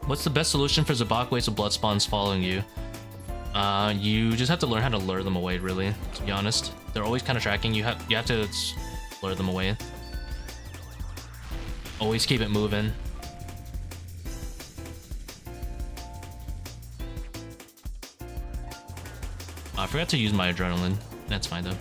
What's the best solution for Zebak waves of blood spawns following you? You just have to learn how to lure them away, really, to be honest. They're always kind of tracking. You have to lure them away. Always keep it moving. I forgot to use my adrenaline. That's fine though.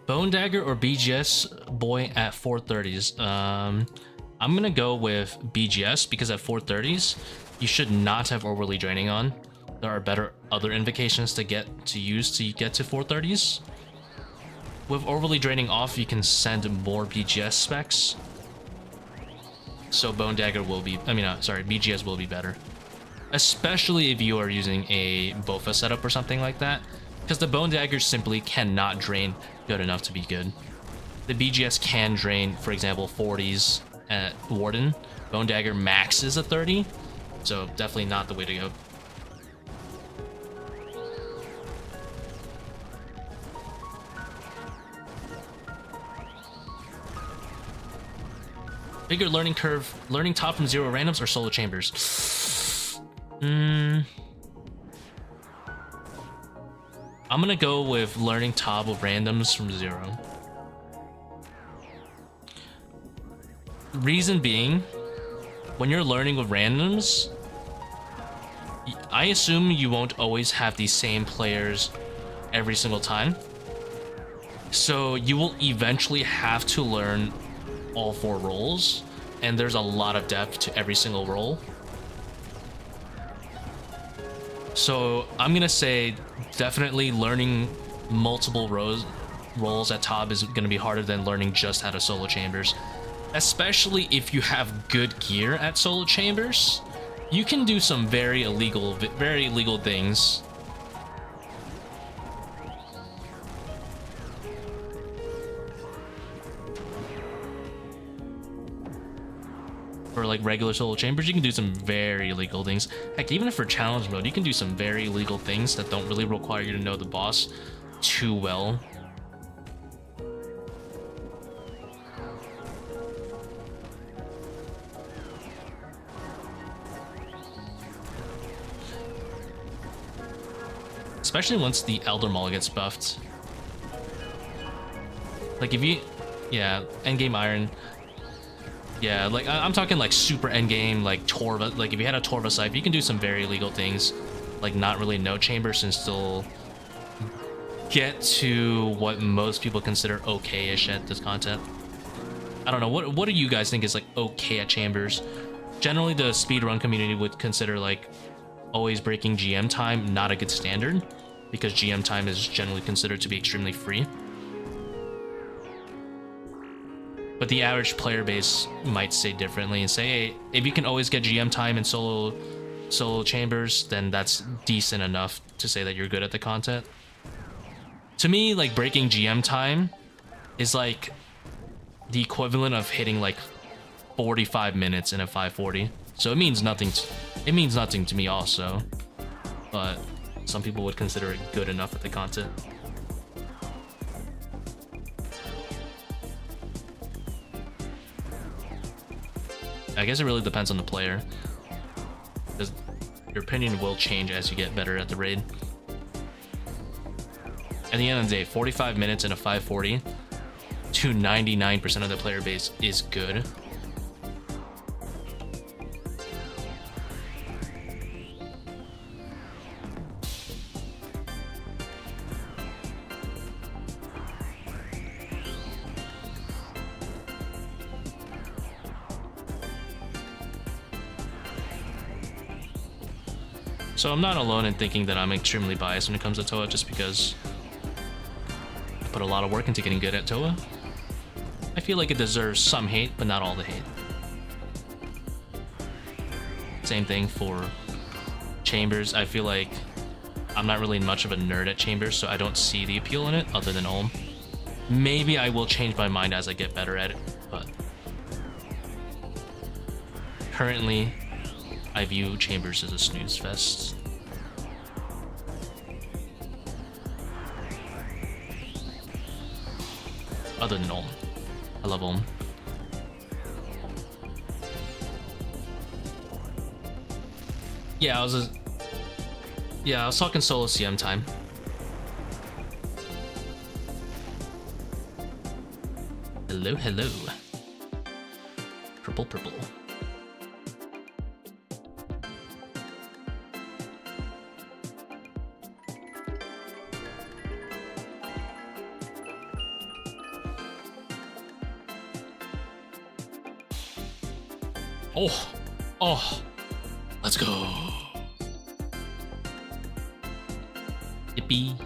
Bone Dagger or BGS boy at 430s? I'm gonna go with BGS because at 430s you should not have overly draining on. There are better other invocations to use to get to 430s. With overly draining off, you can send more BGS specs. So Bone Dagger will be, BGS will be better. Especially if you are using a Bofa setup or something like that. Because the Bone Dagger simply cannot drain good enough to be good. The BGS can drain, for example, 40s at Warden. Bone Dagger maxes a 30, so definitely not the way to go. Bigger learning curve, learning top from 0 randoms or solo chambers? I'm gonna go with learning top of randoms from 0. Reason being, when you're learning with randoms, I assume you won't always have these same players every single time. So you will eventually have to learn all 4 roles, and there's a lot of depth to every single role. So I'm gonna say definitely learning multiple roles at top is gonna be harder than learning just how to solo chambers. Especially if you have good gear at solo chambers, you can do some very illegal things. For like regular solo chambers, you can do some very illegal things. Heck, even for challenge mode, you can do some very illegal things that don't really require you to know the boss too well. Especially once the Elder Maul gets buffed. Like if you, yeah, endgame iron. Yeah, like I'm talking like super endgame, like Torva. Like if you had a Torva scythe, you can do some very illegal things, like not really no chambers and still get to what most people consider okay-ish at this content. I don't know, what do you guys think is like okay at chambers? Generally, the speedrun community would consider like always breaking GM time not a good standard, because GM time is generally considered to be extremely free. But the average player base might say differently and say, hey, if you can always get GM time in solo chambers, then that's decent enough to say that you're good at the content. To me, like breaking GM time is like the equivalent of hitting like 45 minutes in a 540. So it means nothing. It means nothing to me also, but some people would consider it good enough at the content. I guess it really depends on the player, because your opinion will change as you get better at the raid. At the end of the day, 45 minutes in a 540 to 99% of the player base is good. So I'm not alone in thinking that I'm extremely biased when it comes to ToA, just because I put a lot of work into getting good at ToA. I feel like it deserves some hate, but not all the hate. Same thing for Chambers. I feel like I'm not really much of a nerd at Chambers, so I don't see the appeal in it other than Ulm. Maybe I will change my mind as I get better at it, but currently I view Chambers as a snooze fest. Other than Ulm. I love Ulm. Yeah, I was talking solo CM time. Hello, hello. Purple, purple. Oh, let's go. Yippee.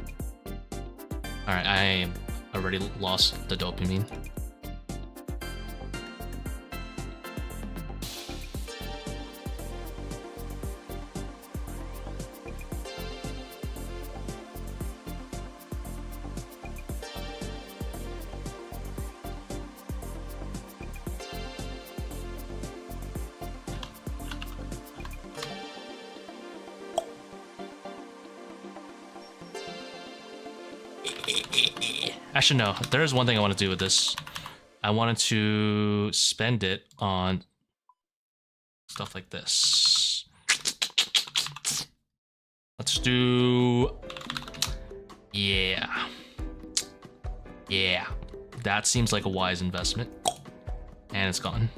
Alright, I already lost the dopamine. Actually, no. There is one thing I want to do with this. I wanted to spend it on stuff like this. Let's do... Yeah. Yeah. That seems like a wise investment. And it's gone.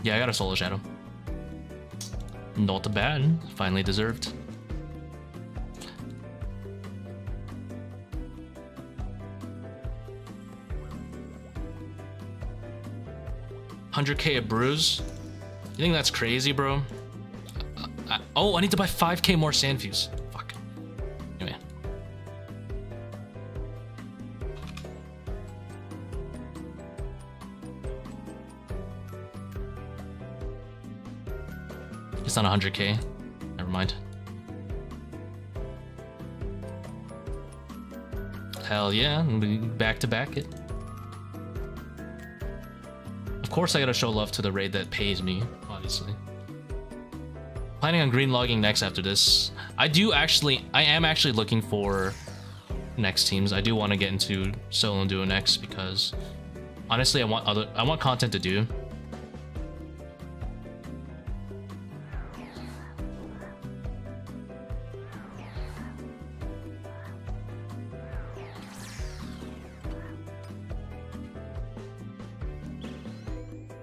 Yeah, I got a solo shadow. Not bad. Finally deserved. $100K a bruise? You think that's crazy, bro? Oh, I need to buy 5K more sand fuse. Fuck. Anyway. It's not 100K. Never mind. Hell yeah, back to back it. Of course I gotta show love to the raid that pays me, obviously. Planning on green logging next after this. I am actually looking for next teams. I do want to get into solo and duo next because honestly I want content to do.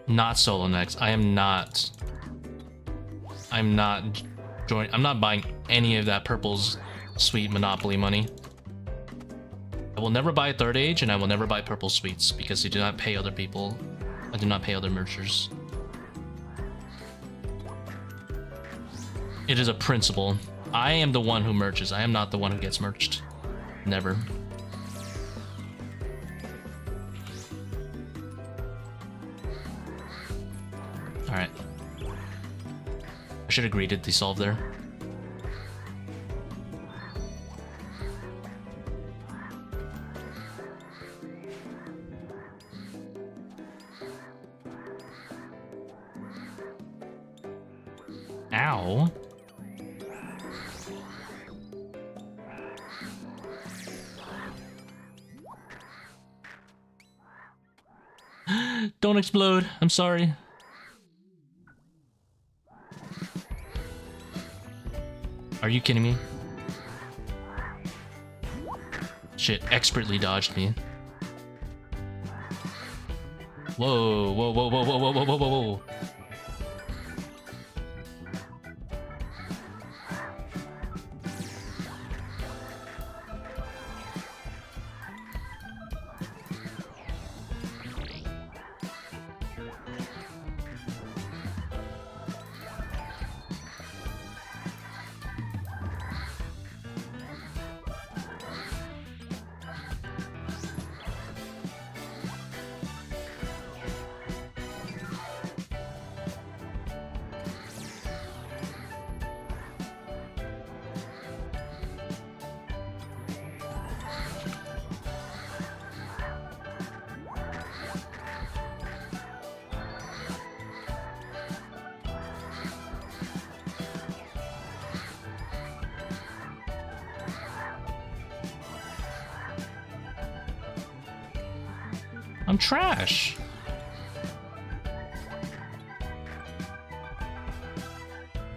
Not solo next. I'm not buying any of that purple's sweet monopoly money. I will never buy third age and I will never buy purple sweets because they do not pay other people. I do not pay other merchers. It is a principle. I am the one who merches. I am not the one who gets merched. Never. Alright. I should agree to desolve there. Ow. Don't explode. I'm sorry. Are you kidding me? Shit, expertly dodged me. Whoa, whoa, whoa, whoa, whoa, whoa, whoa, whoa, whoa. I'm trash.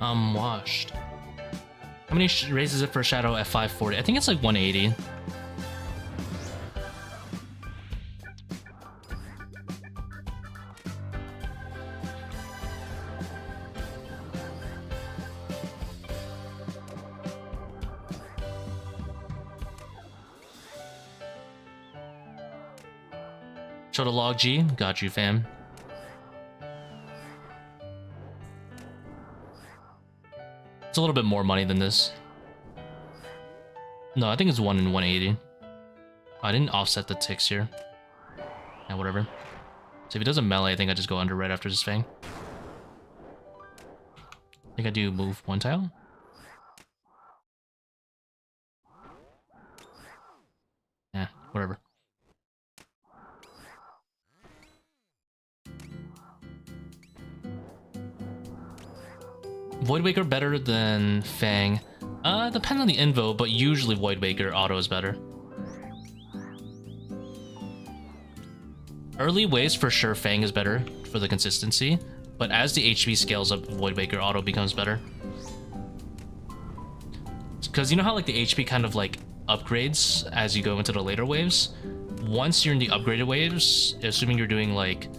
I'm washed. How many raises it for Shadow at 540? I think it's like 180. Show the log G. Got you, fam. It's a little bit more money than this. No, I think it's 1 in 180. I didn't offset the ticks here. Yeah, whatever. So if he does a melee, I think I just go under right after this Fang. I think I do move 1 tile. Yeah, whatever. Voidwaker better than Fang? Depends on the invo, but usually Voidwaker auto is better. Early waves for sure Fang is better for the consistency, but as the HP scales up, Voidwaker auto becomes better. Because you know how like the HP kind of like upgrades as you go into the later waves? Once you're in the upgraded waves, assuming you're doing like,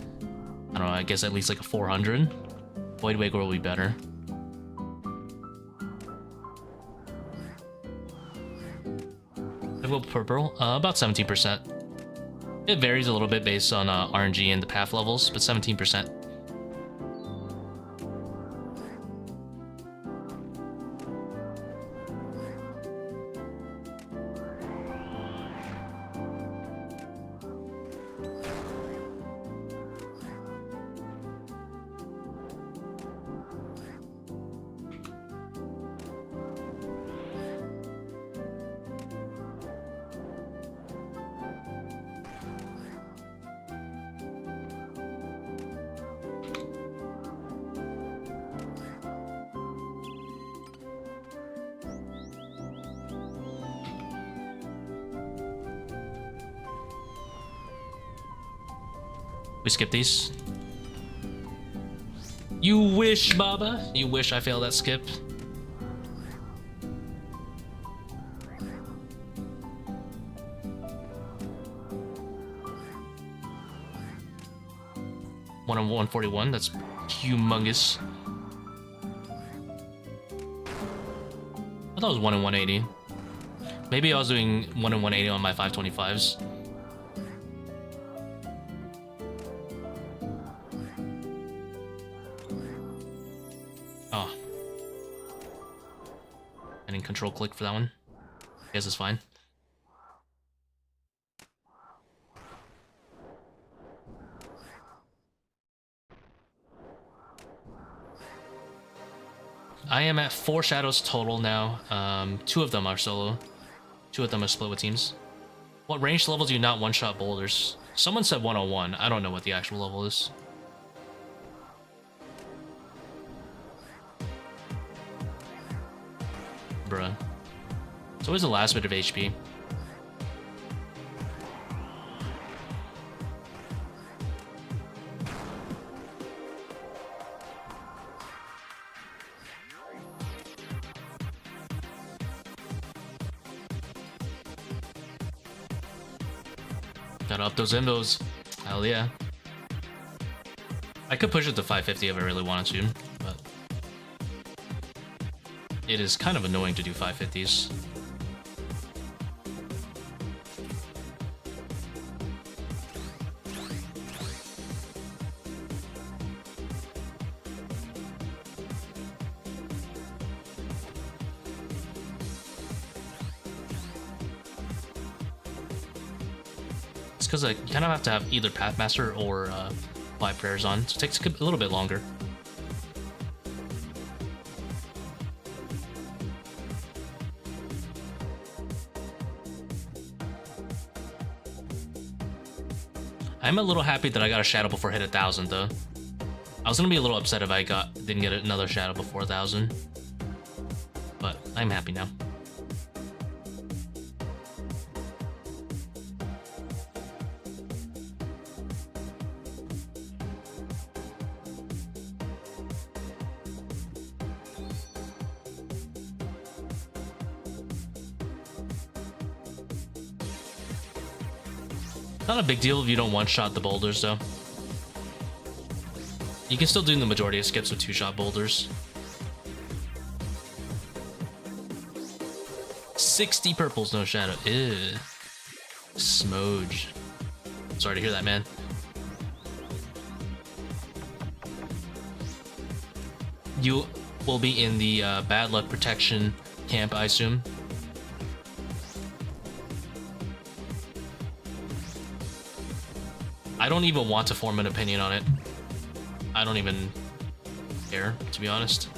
I don't know, I guess at least like a 400, Voidwaker will be better. Purple, about 17%. It varies a little bit based on RNG and the path levels, but 17%. We skip these. You wish, Baba. You wish I failed that skip. One on 141. That's humongous. I thought it was 1 in 180. Maybe I was doing 1 in 180 on my 525s. Oh. I didn't control click for that one. I guess it's fine. I am at 4 shadows total now. 2 of them are solo. 2 of them are split with teams. What range level do you not one-shot boulders? Someone said 101. I don't know what the actual level is. Bruh. It's always the last bit of HP. Gotta up those invos. Hell yeah. I could push it to 550 if I really wanted to, but it is kind of annoying to do 550s. Because you kind of have to have either Pathmaster or Five Prayers on, so it takes a little bit longer. I'm a little happy that I got a Shadow before I hit 1,000 though. I was gonna be a little upset if I didn't get another Shadow before 1,000, but I'm happy now. Not a big deal if you don't one-shot the boulders, though. You can still do the majority of skips with two-shot boulders. 60 purples, no shadow. Ew. Smoge. Sorry to hear that, man. You will be in the bad luck protection camp, I assume. I don't even want to form an opinion on it. I don't even care, to be honest.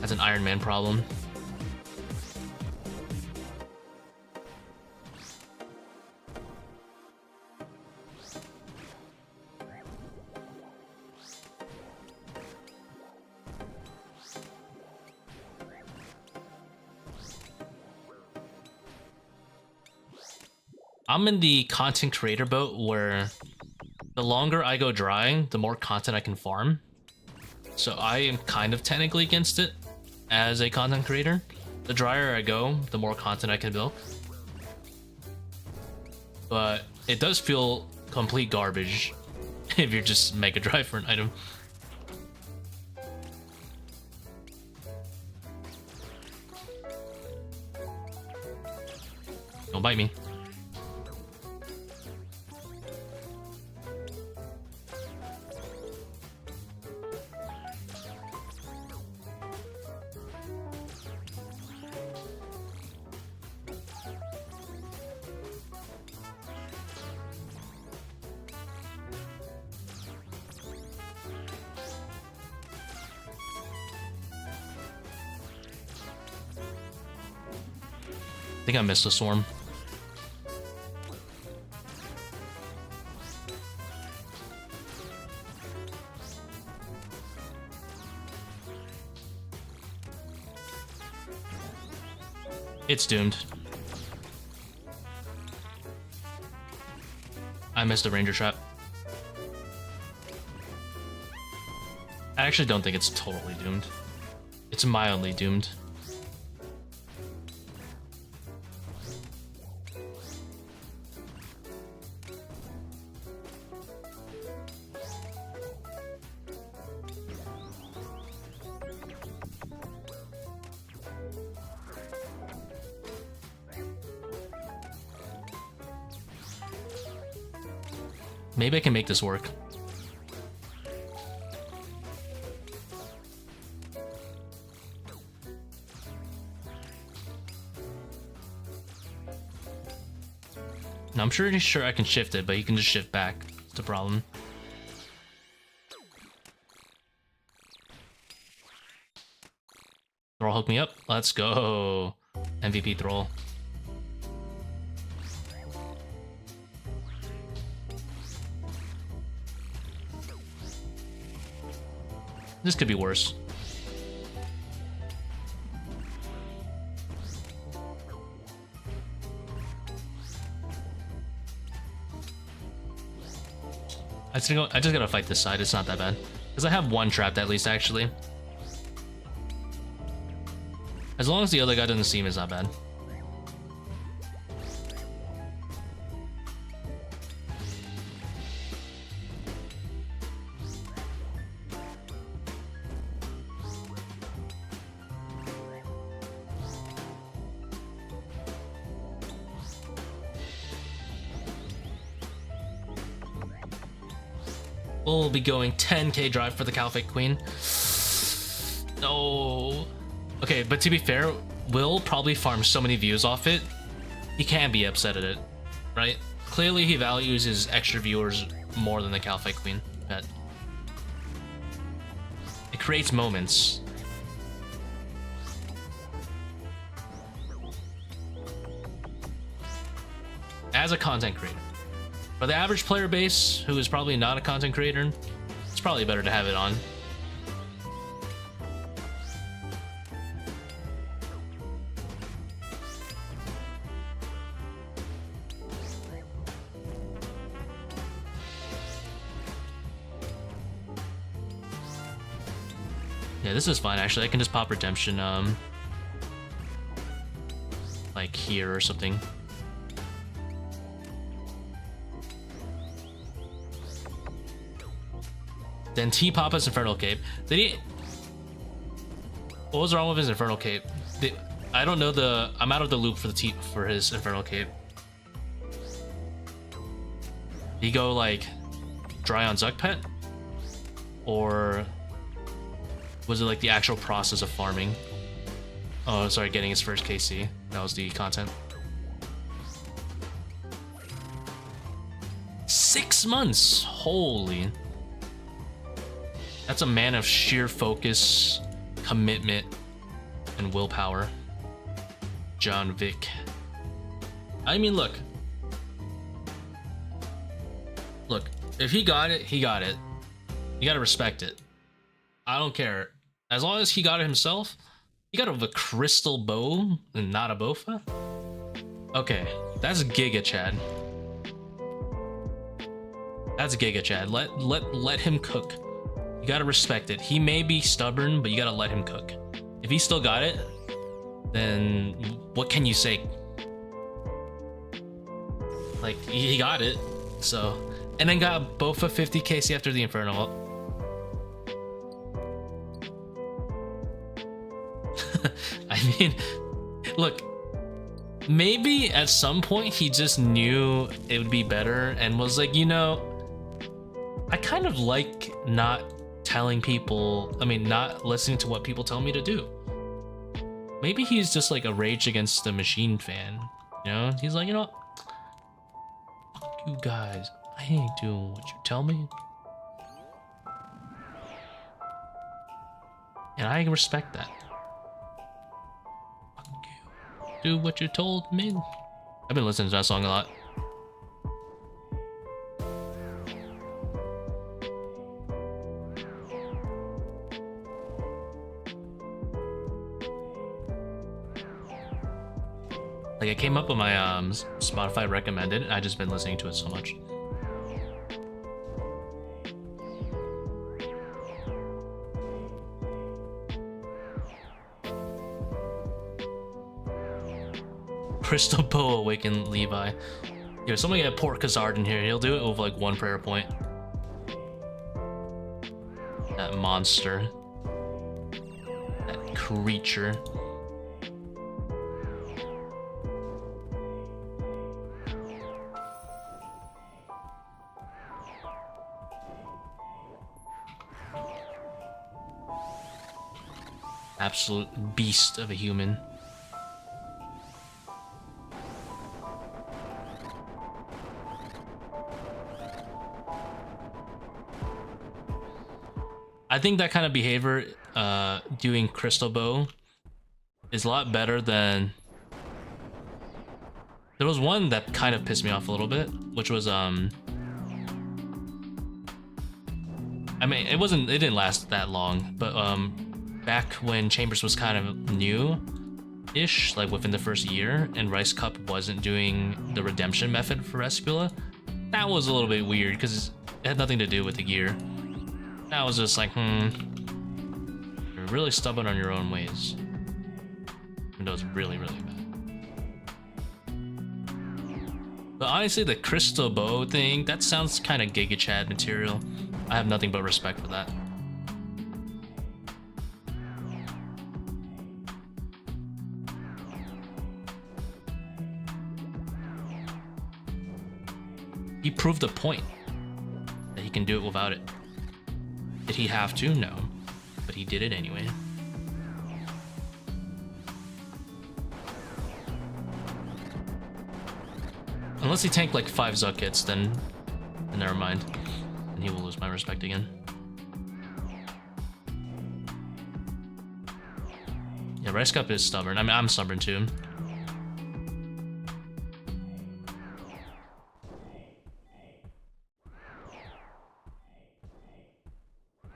That's an Iron Man problem. I'm in the content creator boat where the longer I go drying, the more content I can farm. So I am kind of technically against it as a content creator. The drier I go, the more content I can build. But it does feel complete garbage if you're just mega dry for an item. Don't bite me. I think I missed a swarm. It's doomed. I missed a ranger trap. I actually don't think it's totally doomed. It's mildly doomed. Maybe I can make this work. Now, I'm pretty sure I can shift it, but you can just shift back. It's the problem. Thrall hook me up. Let's go. MVP Thrall. This could be worse. I just gotta fight this side. It's not that bad. Because I have one trapped at least, actually. As long as the other guy doesn't see him, it's not bad. We'll be going 10k drive for the Caliphate Queen. No. Okay, but to be fair, Will probably farm so many views off it, he can't be upset at it, right? Clearly he values his extra viewers more than the Caliphate Queen. But it creates moments. As a content creator. For the average player base, who is probably not a content creator, it's probably better to have it on. Yeah, this is fine actually. I can just pop redemption like here or something. Then T-pop his Infernal Cape. Did he... What was wrong with his Infernal Cape? I don't know the... I'm out of the loop for the for his Infernal Cape. Did he go like dry on Zuck Pet? Or was it like the actual process of farming? Oh, sorry, getting his first KC. That was the content. 6 months! Holy... That's a man of sheer focus, commitment, and willpower. John Vick. I mean, look. Look, if he got it, he got it. You gotta respect it. I don't care. As long as he got it himself, he got it with a crystal bow and not a bofa. Okay, that's Giga Chad. That's Giga Chad. Let him cook. You gotta respect it. He may be stubborn, but you gotta let him cook. If he still got it, then what can you say? Like, he got it, so. And then got Bofa 50 KC after the Infernal. I mean, look, maybe at some point he just knew it would be better and was like, you know, I kind of like not telling people, not listening to what people tell me to do. Maybe he's just like a Rage Against the Machine fan, you know? He's like, you know, fuck you guys, I ain't doing what you tell me. And I respect that. Fuck you. Do what you told me. I've been listening to that song a lot. Like, it came up on my Spotify recommended, and I've just been listening to it so much. Crystal Bow Awaken Levi. Yo, someone get Port Khazard in here. He'll do it with like 1 prayer point. That monster. That creature. Absolute beast of a human. I think that kind of behavior, doing Crystal Bow, is a lot better than... There was one that kind of pissed me off a little bit, which was, it didn't last that long, but, back when Chambers was kind of new-ish, like within the first year, and Rice Cup wasn't doing the redemption method for Espula, that was a little bit weird, because it had nothing to do with the gear. That was just like, you're really stubborn on your own ways. Even though it's really, really bad. But honestly, the crystal bow thing, that sounds kind of Giga Chad material. I have nothing but respect for that. He proved a point that he can do it without it. Did he have to? No. But he did it anyway. Unless he tanked like 5 Zuck hits, then never mind. And he will lose my respect again. Yeah, Rice Cup is stubborn. I mean, I'm stubborn too.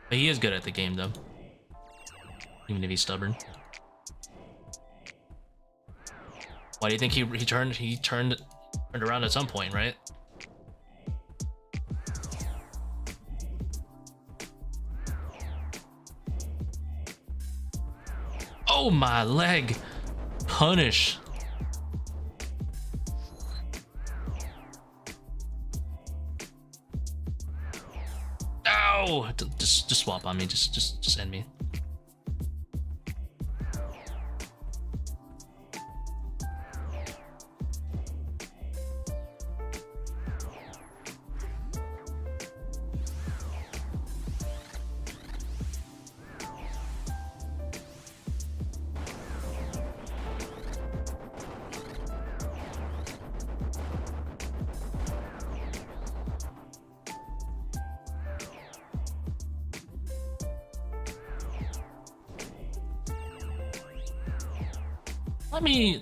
But he is good at the game though. Even if he's stubborn. Why do you think he turned around at some point, right? Oh, my leg. Punish. Ow! Just swap on me. Just end me.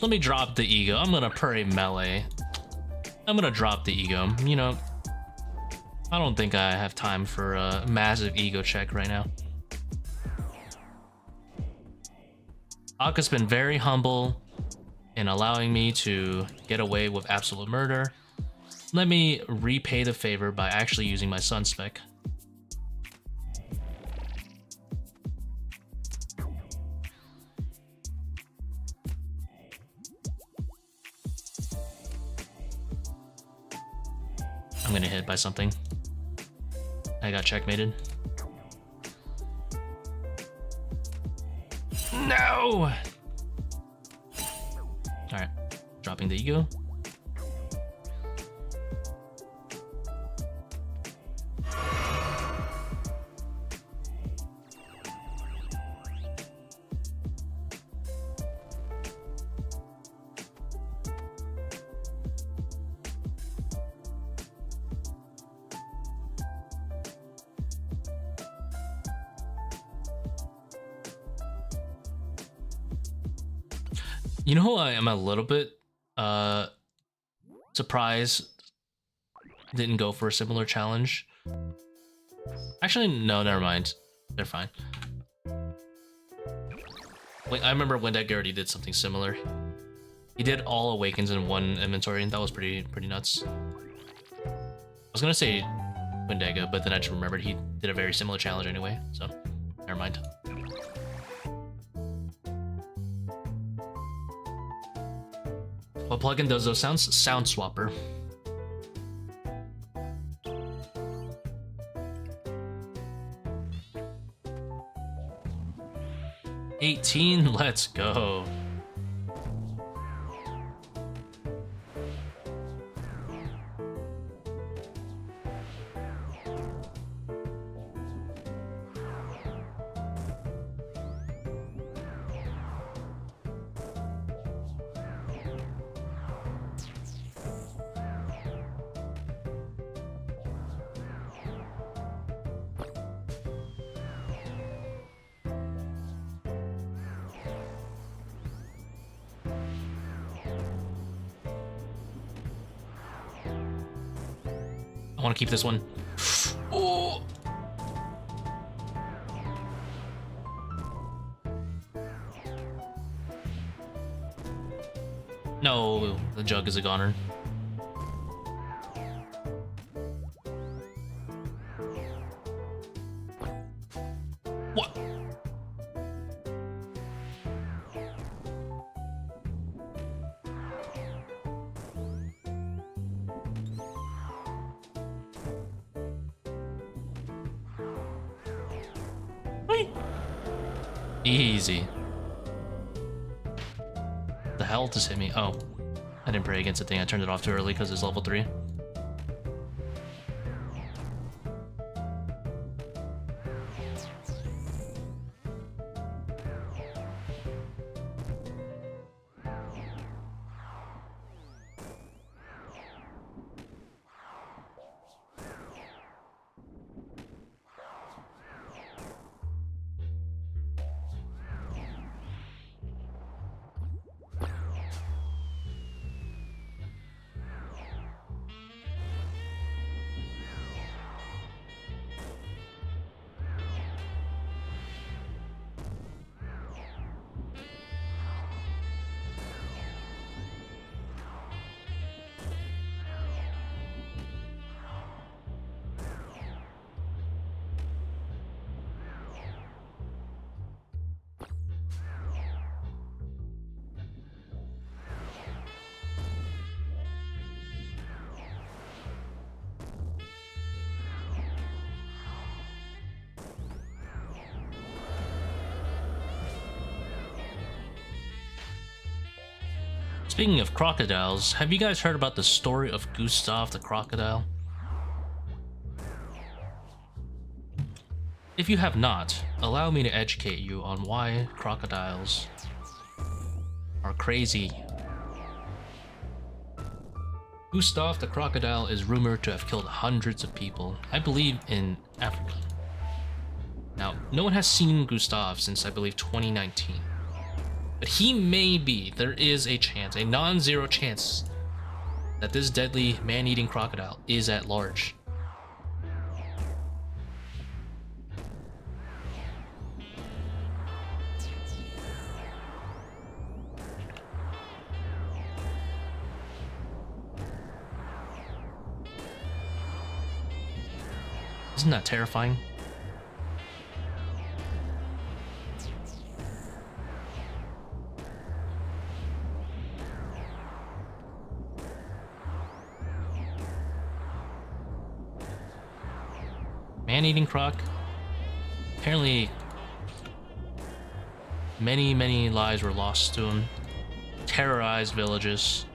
Let me drop the ego. I'm gonna pray melee. I'm gonna drop the ego. You know, I don't think I have time for a massive ego check right now. Akkha's been very humble in allowing me to get away with absolute murder. Let me repay the favor by actually using my Sun spec. I'm gonna hit by something. I got checkmated. No! Alright, dropping the ego. You know who I am a little bit surprised didn't go for a similar challenge? Actually, no, never mind. They're fine. Wait, I remember Bone Dagger already did something similar. He did all awakens in one inventory, and that was pretty nuts. I was gonna say Bone Dagger, but then I just remembered he did a very similar challenge anyway, so never mind. What plugin does those sounds? Sound Swapper. $18, let's go. I want to keep this one. Oh. No, the jug is a goner. What? Easy. The hell just hit me? Oh, I didn't pray against the thing. I turned it off too early because it's level 3. Speaking of crocodiles, have you guys heard about the story of Gustav the crocodile? If you have not, allow me to educate you on why crocodiles are crazy. Gustav the crocodile is rumored to have killed hundreds of people, I believe in Africa. Now, no one has seen Gustav since I believe 2019. But he may be, there is a chance, a non-zero chance, that this deadly man-eating crocodile is at large. Isn't that terrifying? Man-eating croc. Apparently, many lives were lost to him. Terrorized villages.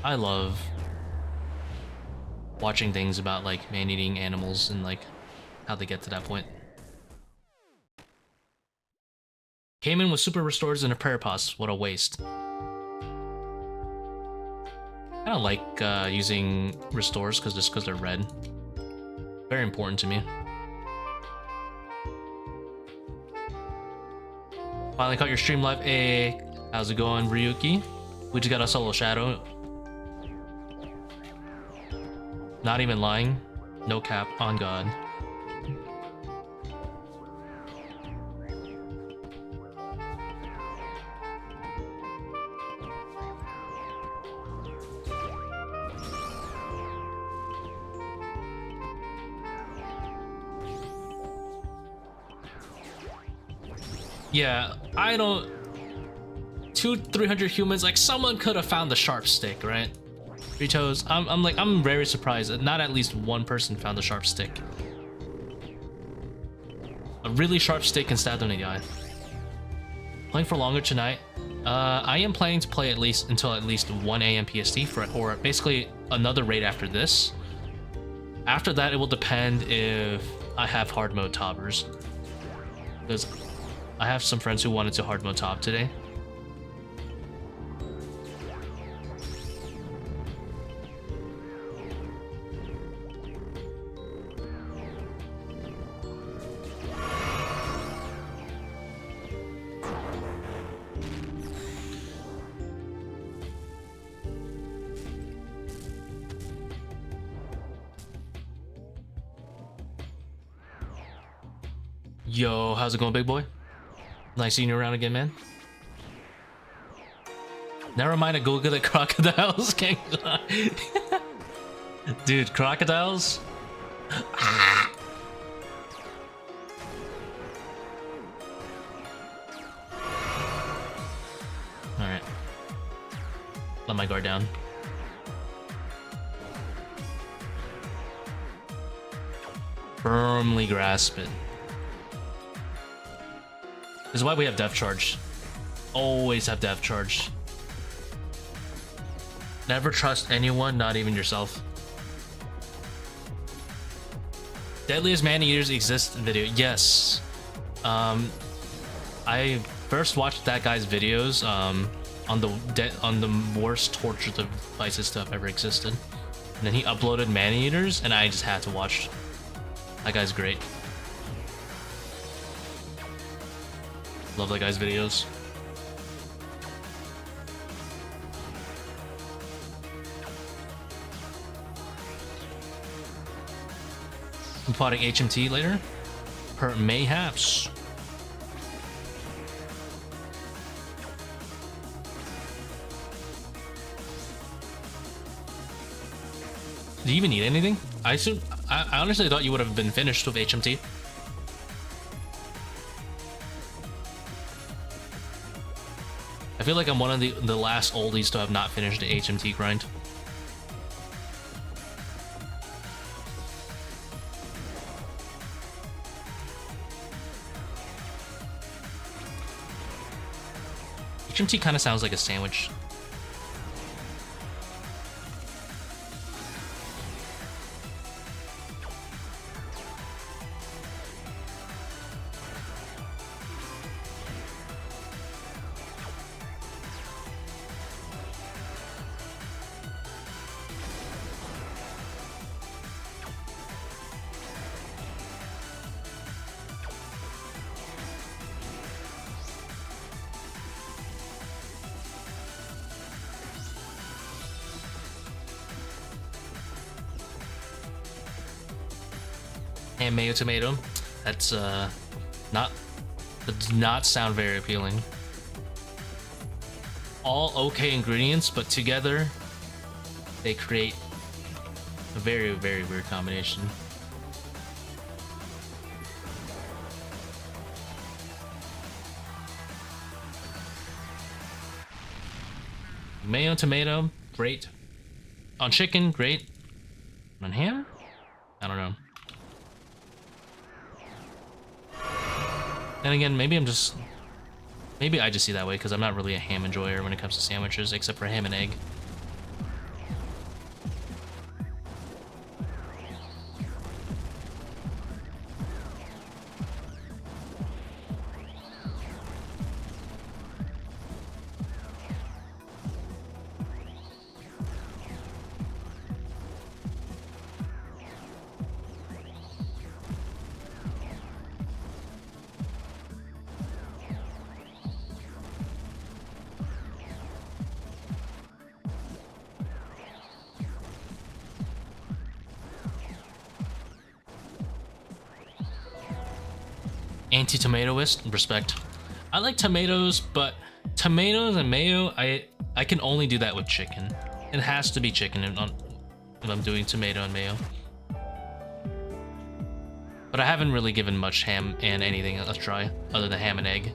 I love watching things about like man-eating animals and like how they get to that point. Came in with super restores and a prayer pass. What a waste. I don't like using restores because they're red. Very important to me. Finally caught your stream live. Hey, how's it going, Ryuki? We just got a solo shadow. Not even lying. No cap, on God. Yeah, I don't... 200-300 humans, like someone could have found the sharp stick, right? 3 toes. I'm very surprised that not at least one person found the sharp stick. A really sharp stick can stab them in the eye. Playing for longer tonight. I am planning to play at least until at least 1 AM PST or basically another raid after this. After that, it will depend if I have hard mode toppers. Because I have some friends who wanted to hard mode top today. Yo, how's it going, big boy? Nice seeing you around again, man. Never mind a Google at crocodiles. Dude, crocodiles? Let my guard down. Firmly grasp it. This is why we have Death Charge. Always have Death Charge. Never trust anyone, not even yourself. Deadliest Man-Eaters exist video. Yes. I first watched that guy's videos on the worst torture devices to have ever existed. And then he uploaded Man-Eaters, and I just had to watch. That guy's great. Love that guy's videos. I'm plotting HMT later. Mayhaps. Do you even need anything? I honestly thought you would have been finished with HMT. I feel like I'm one of the last oldies to have not finished the HMT grind. HMT kind of sounds like a sandwich. And mayo tomato. That's that does not sound very appealing. All okay ingredients, but together they create a very, very weird combination. Mayo tomato, great. On chicken, great. On ham? I don't know. And again, maybe I just see that way because I'm not really a ham enjoyer when it comes to sandwiches, except for ham and egg. Anti-tomatoist, respect. I like tomatoes, but tomatoes and mayo, I can only do that with chicken. It has to be chicken if I'm doing tomato and mayo. But I haven't really given much ham and anything a try other than ham and egg.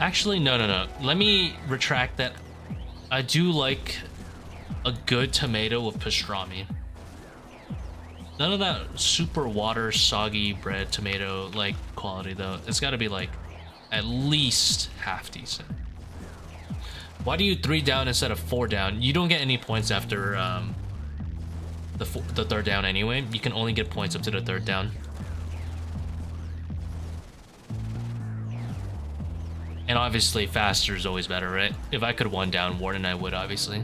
Actually, no. Let me retract that. I do like a good tomato with pastrami. None of that super water, soggy bread tomato like quality though. It's got to be like at least half decent. Why do you 3 down instead of 4 down? You don't get any points after the 3rd down anyway. You can only get points up to the 3rd down. And obviously, faster is always better, right? If I could 1 down Warden, I would, obviously.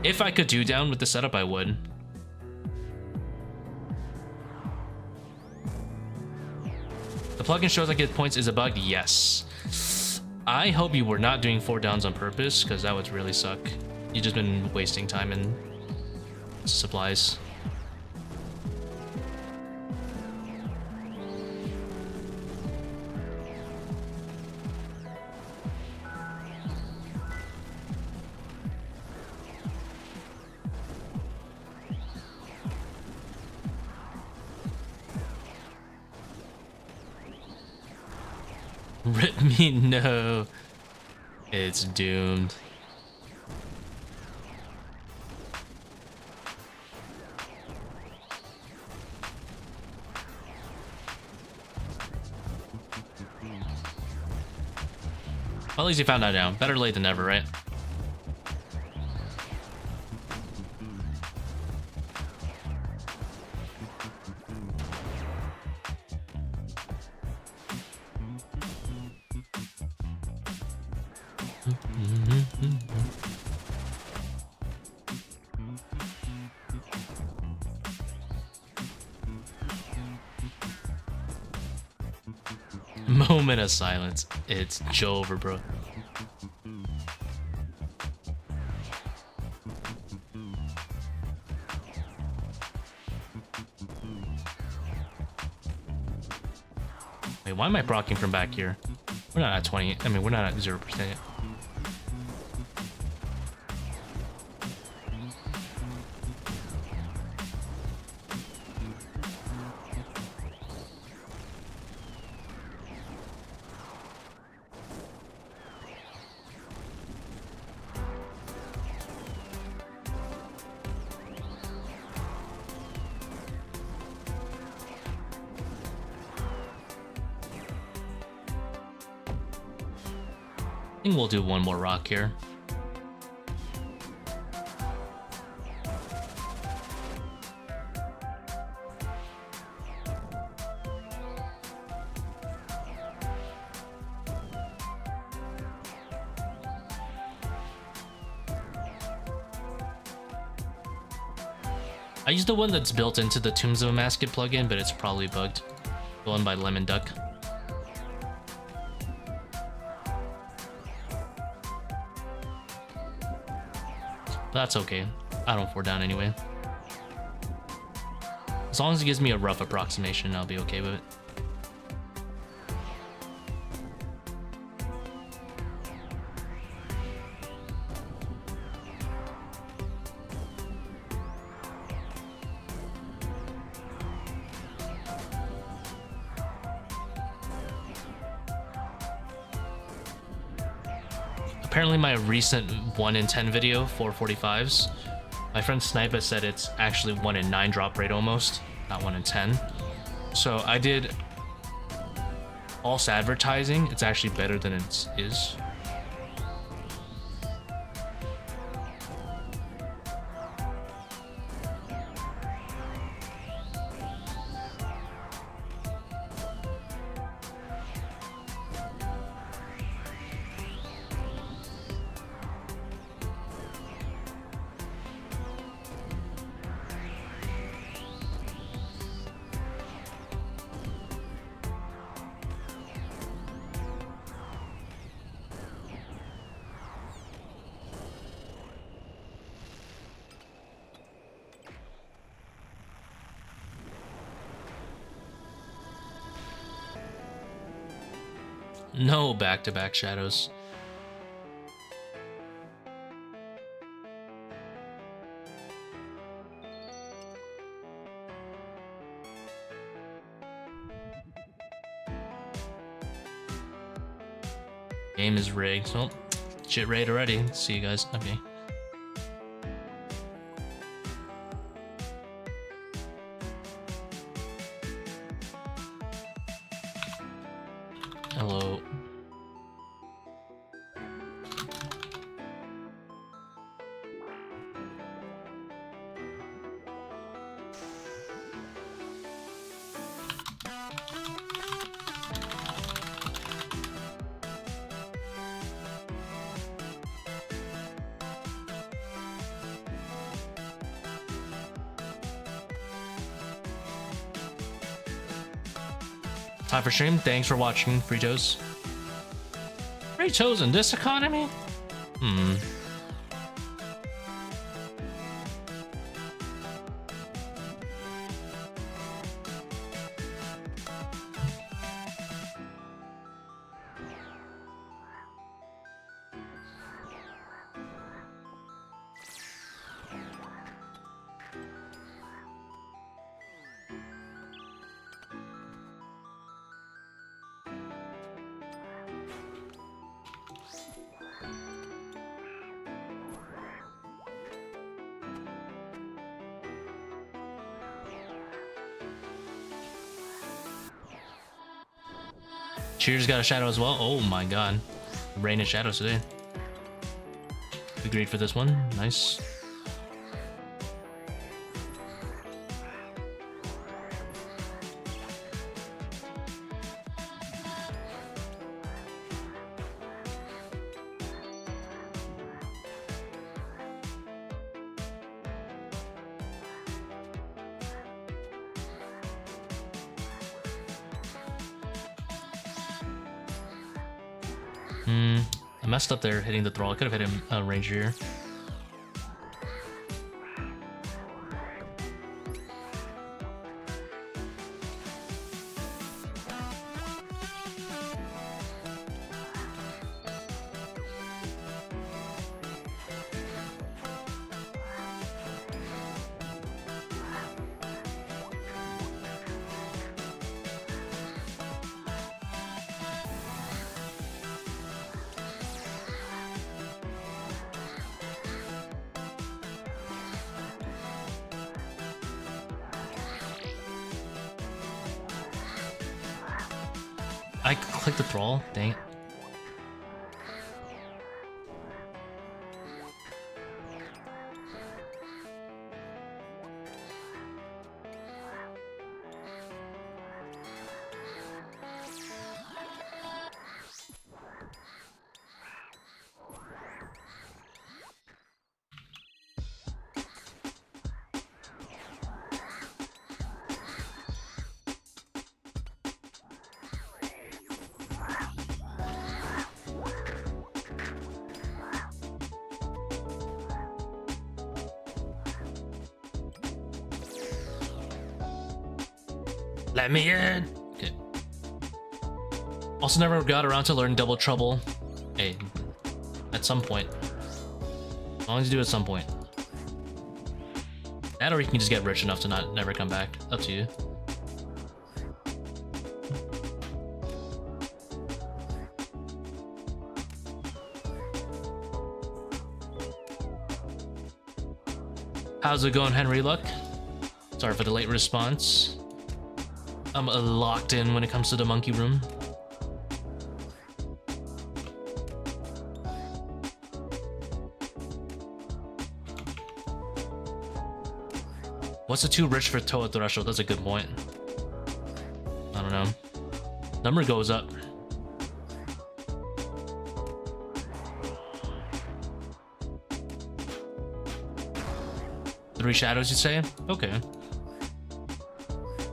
If I could 2 down with the setup, I would. The plugin shows I get points is a bug? Yes. I hope you were not doing 4 downs on purpose, because that would really suck. You've just been wasting time and supplies. Rip me, no. It's doomed. Well, at least he found that down. Better late than never, right? Moment of silence. It's over, bro. Wait, why am I proccing from back here? We're not at 20. I mean, we're not at 0% yet. I think we'll do one more rock here. I use the one that's built into the Tombs of Amascut plugin, but it's probably bugged. The one by Lemon Duck. That's okay. I don't 4 down anyway. As long as it gives me a rough approximation, I'll be okay with it. Apparently my recent 1 in 10 video, 445s, my friend Sniper said it's actually 1 in 9 drop rate almost, not 1 in 10. So I did false advertising. It's actually better than it is. No back-to-back shadows. Game is rigged. Oh, shit raid already. See you guys. Okay. Hello. Time for stream. Thanks for watching, Fritos. Fritos in this economy? Cheers got a shadow as well. Oh my god. Rain and shadows today. Agreed for this one. Nice. I messed up there hitting the thrall. I could have hit him ranger here. I clicked the thrall, dang it. Let me in! Okay. Also never got around to learning double trouble. Hey, at some point. As long as you do it at some point. That or you can just get rich enough to never come back. Up to you. How's it going, Henry Luck? Sorry for the late response. I'm locked in when it comes to the monkey room. What's the too rich for ToA threshold? That's a good point. I don't know. Number goes up. Three shadows, you say? Okay.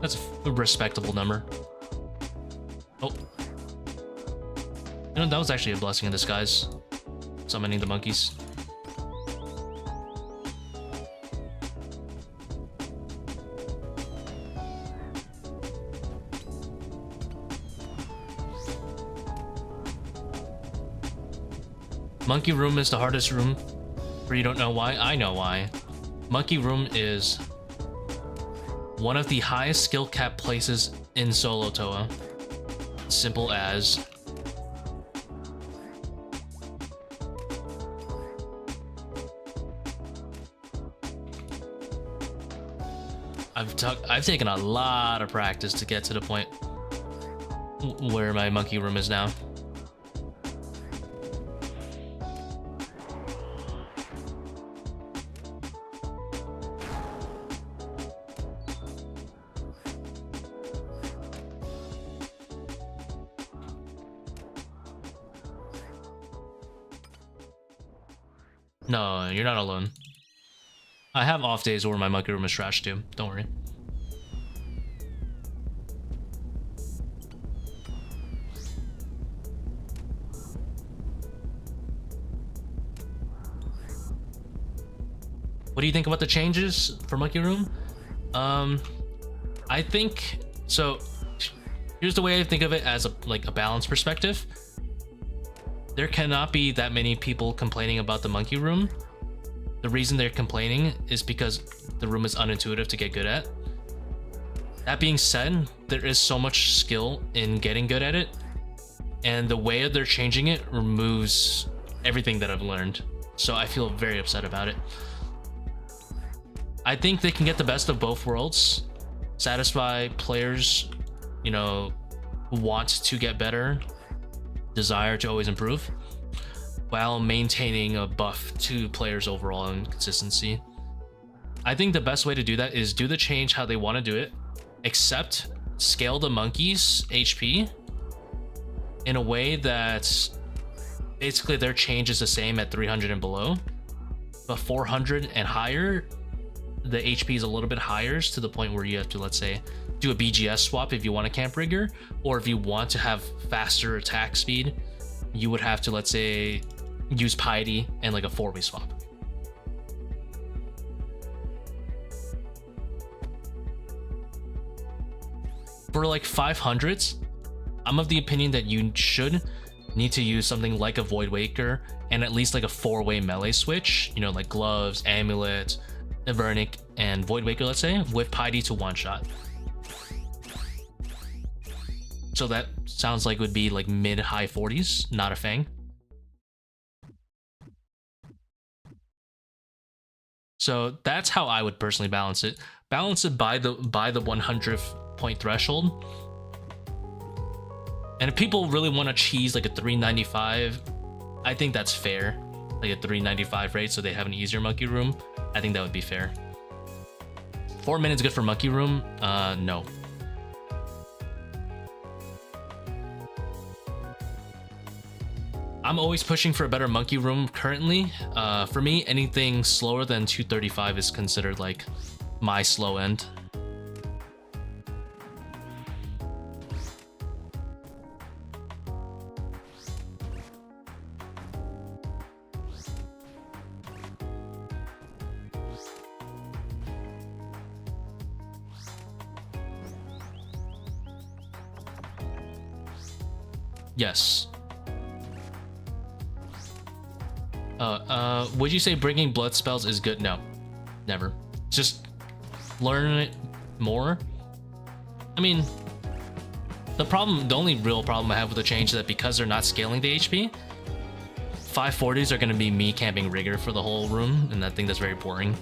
That's a respectable number. Oh. You know, that was actually a blessing in disguise. Summoning the monkeys. Monkey room is the hardest room. For you don't know why? I know why. Monkey room is one of the highest skill cap places in solo ToA. Simple as. I've taken a lot of practice to get to the point where my monkey room is now. No, you're not alone. I have off days where my monkey room is trash too. Don't worry. What do you think about the changes for monkey room? I think so. Here's the way I think of it as a balance perspective. There cannot be that many people complaining about the monkey room. The reason they're complaining is because the room is unintuitive to get good at. That being said, there is so much skill in getting good at it, and the way they're changing it removes everything that I've learned. So I feel very upset about it. I think they can get the best of both worlds, satisfy players, you know, want to get better, desire to always improve, while maintaining a buff to players overall and consistency. I think the best way to do that is do the change how they want to do it, except scale the monkeys' HP in a way that basically their change is the same at 300 and below, but 400 and higher, the HP is a little bit higher to the point where you have to, let's say, do a BGS swap if you want a camp rigger, or if you want to have faster attack speed, you would have to, let's say, use piety and like a 4-way swap. For like 500s, I'm of the opinion that you should need to use something like a Void Waker and at least like a 4-way melee switch, you know, like gloves, amulet, Avernic, and Void Waker, let's say, with piety to one-shot. So that sounds like would be like mid-high 40s, not a Fang. So that's how I would personally balance it. Balance it by the 100th point threshold. And if people really want to cheese like a 395, I think that's fair. Like a 395 rate, so they have an easier monkey room. I think that would be fair. 4 minutes good for monkey room? No. I'm always pushing for a better monkey room currently. For me, anything slower than 235 is considered like my slow end. Yes. Would you say bringing blood spells is good? No, never. Just learn it more. I mean, the only real problem I have with the change is that because they're not scaling the HP, 540s are going to be me camping rigger for the whole room, and I think that's very boring.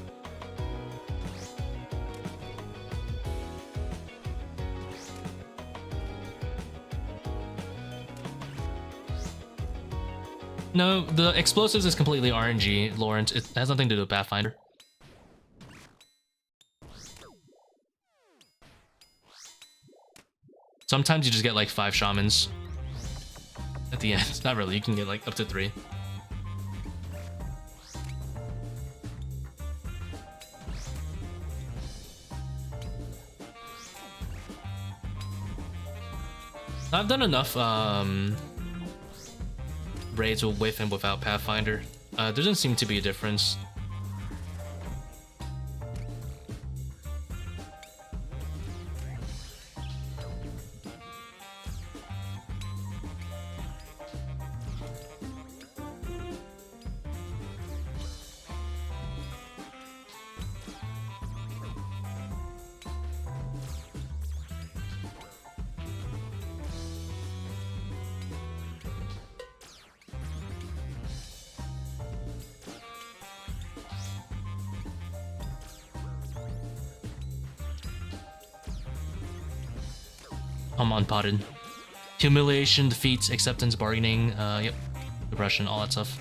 No, the explosives is completely RNG, Lawrence. It has nothing to do with Pathfinder. Sometimes you just get like 5 shamans at the end. Not really, you can get like up to 3. I've done enough raids with and without Pathfinder. There doesn't seem to be a difference. I'm unpotted. Humiliation, defeats, acceptance, bargaining, yep. Depression, all that stuff.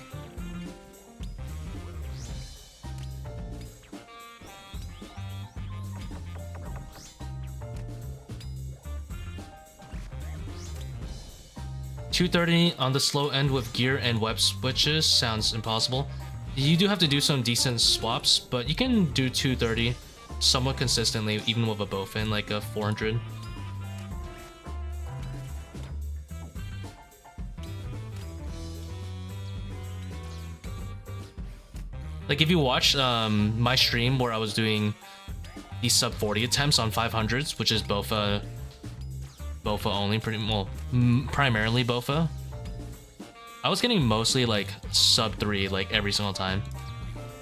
$230 on the slow end with gear and web switches sounds impossible. You do have to do some decent swaps, but you can do 230 somewhat consistently, even with a bowfin, like a 400. Like if you watch my stream where I was doing these sub 40 attempts on 500s, which is Bofa only, pretty well, primarily Bofa, I was getting mostly like sub 3 like every single time,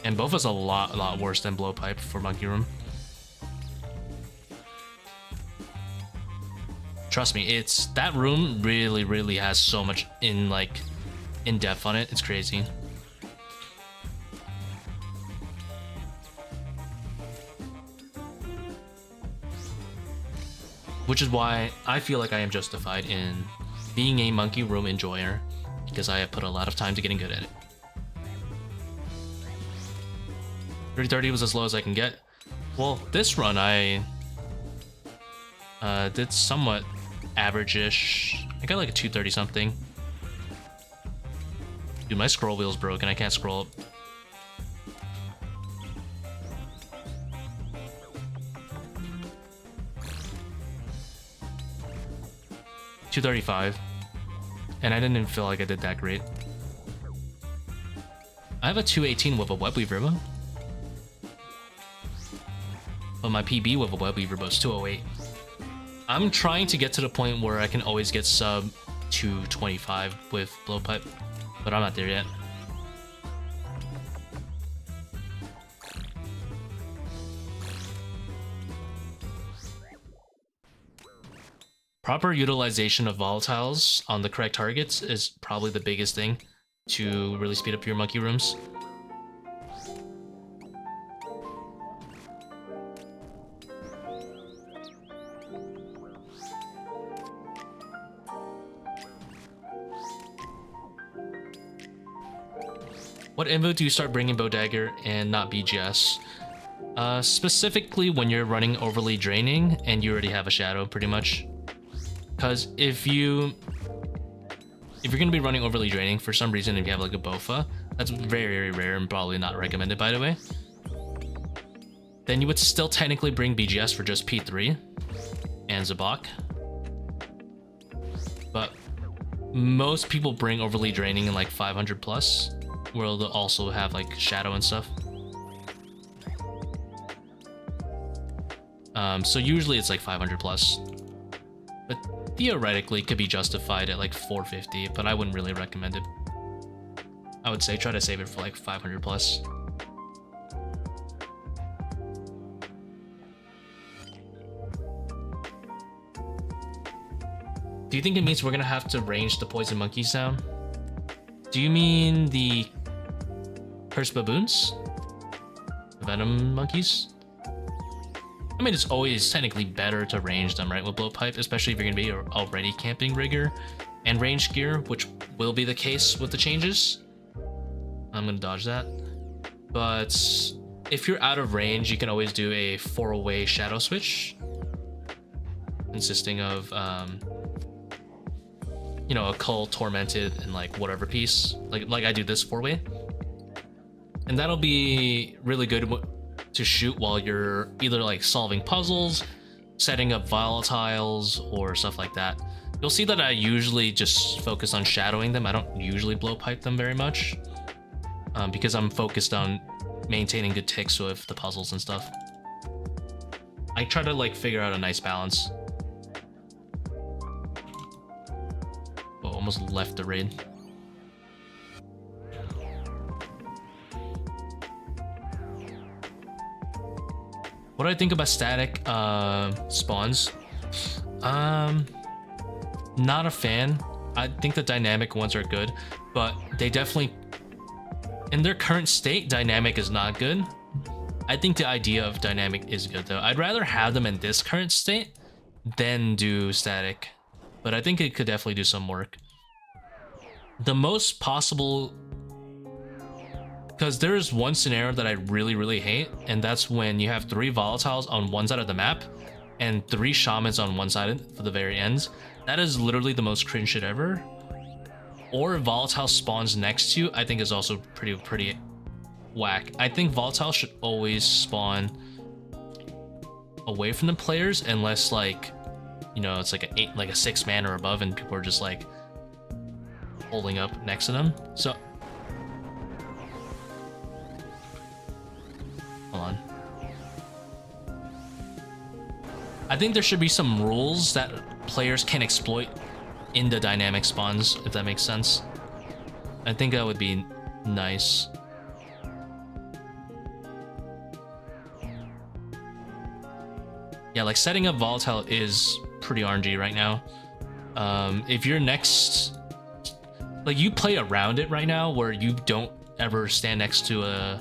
and Bofa's a lot worse than Blowpipe for Monkey Room. Trust me, it's that room really has so much in depth on it. It's crazy. which is why I feel like I am justified in being a monkey room enjoyer, because I have put a lot of time to getting good at it. 330 was as low as I can get. Well, this run I did somewhat average-ish. I got like a 230 something. Dude, my scroll wheel's broken. I can't scroll up. $235, and I didn't even feel like I did that great. I have a 218 with a web weaver bow, but my PB with a web weaver bow is 208. I'm trying to get to the point where I can always get sub 225 with blowpipe, but I'm not there yet. Proper utilization of volatiles on the correct targets is probably the biggest thing to really speed up your monkey rooms. What invo do you start bringing Bone Dagger and not BGS? Specifically when you're running overly draining and you already have a shadow, pretty much. Because if you're gonna be running overly draining for some reason, if you have like a Bofa, that's very, very rare and probably not recommended, by the way, then you would still technically bring BGS for just P3 and Zebak. But most people bring overly draining in like 500 plus, where they'll also have like shadow and stuff. So usually it's like 500 plus. But theoretically could be justified at like 450, but I wouldn't really recommend it. I would say try to save it for like 500 plus. Do you think it means we're gonna have to range the poison monkeys down? Do you mean the cursed baboons? The venom monkeys? I mean, it's always technically better to range them, right, with blowpipe, especially if you're going to be already camping rigor and range gear, which will be the case with the changes. I'm going to dodge that. But if you're out of range, you can always do a 4-way shadow switch, consisting of, you know, a Cull, Tormented, and like whatever piece. Like I do this 4-way. And that'll be really good to shoot while you're either like solving puzzles, setting up volatiles, or stuff like that. You'll see that I usually just focus on shadowing them. I don't usually blowpipe them very much, because I'm focused on maintaining good ticks with the puzzles and stuff. I try to like figure out a nice balance. Oh, almost left the raid. What do I think about static spawns? Not a fan. I think the dynamic ones are good, but they definitely, in their current state, dynamic is not good. I think the idea of dynamic is good though. I'd rather have them in this current state than do static, but I think it could definitely do some work. The most possible, because there's one scenario that I really hate, and that's when you have 3 volatiles on one side of the map and 3 shamans on one side for the very end. That is literally the most cringe shit ever. Or volatile spawns next to you, I think is also pretty whack. I think volatile should always spawn away from the players unless, like, you know, it's like a 6 man or above and people are just like holding up next to them. So hold on. I think there should be some rules that players can exploit in the dynamic spawns, if that makes sense. I think that would be nice. Yeah, like setting up volatile is pretty RNG right now. If you're next, like you play around it right now where you don't ever stand next to a,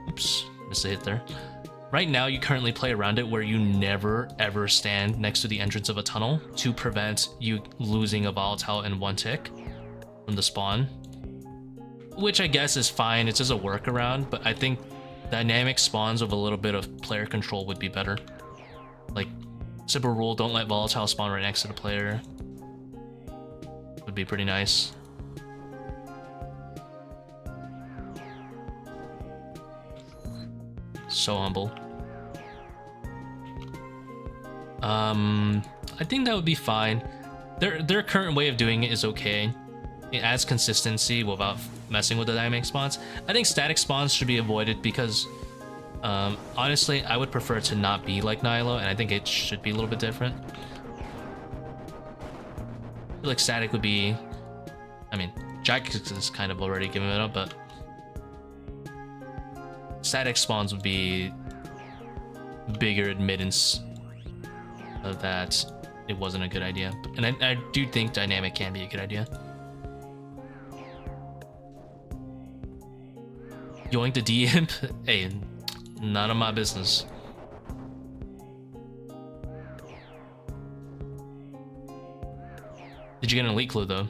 oops, missed a hit there. Right now, you currently play around it where you never ever stand next to the entrance of a tunnel to prevent you losing a volatile in one tick from the spawn. Which I guess is fine, it's just a workaround, but I think dynamic spawns with a little bit of player control would be better. Like, simple rule, don't let volatile spawn right next to the player. Would be pretty nice. So humble. I think that would be fine. Their current way of doing it is okay. It adds consistency without messing with the dynamic spawns. I think static spawns should be avoided because honestly, I would prefer to not be like Nihilo, and I think it should be a little bit different. I feel like static would be, I mean, Jack is kind of already giving it up, but static spawns would be bigger admittance of that it wasn't a good idea. And I do think dynamic can be a good idea. Yoink the D-imp? Hey, none of my business. Did you get an elite clue though?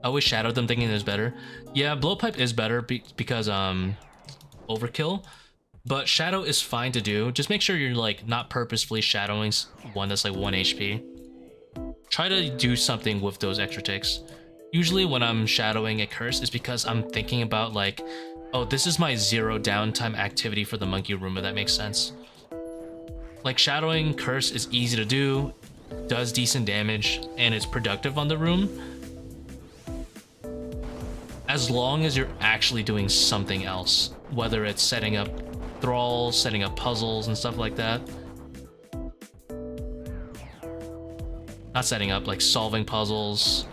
I always shadowed them thinking it was better. Yeah, blowpipe is better because overkill, but shadow is fine to do. Just make sure you're like not purposefully shadowing one that's like 1 HP. Try to do something with those extra ticks. Usually when I'm shadowing a curse, it's because I'm thinking about like, oh, this is my 0 downtime activity for the monkey room, if that makes sense. Like shadowing curse is easy to do, does decent damage, and it's productive on the room. As long as you're actually doing something else, whether it's setting up thralls, setting up puzzles and stuff like that. Not setting up, like solving puzzles,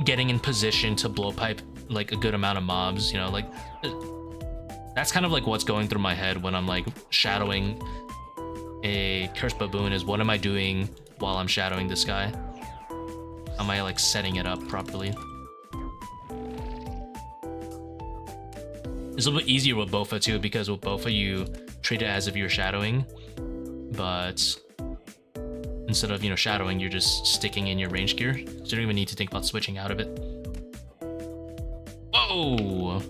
getting in position to blowpipe like a good amount of mobs, you know, like that's kind of like what's going through my head when I'm like shadowing a cursed baboon is what am I doing while I'm shadowing this guy? Am I like setting it up properly? It's a little bit easier with Bofa too, because with Bofa you treat it as if you're shadowing, but instead of, you know, shadowing, you're just sticking in your range gear, so you don't even need to think about switching out of it. Whoa!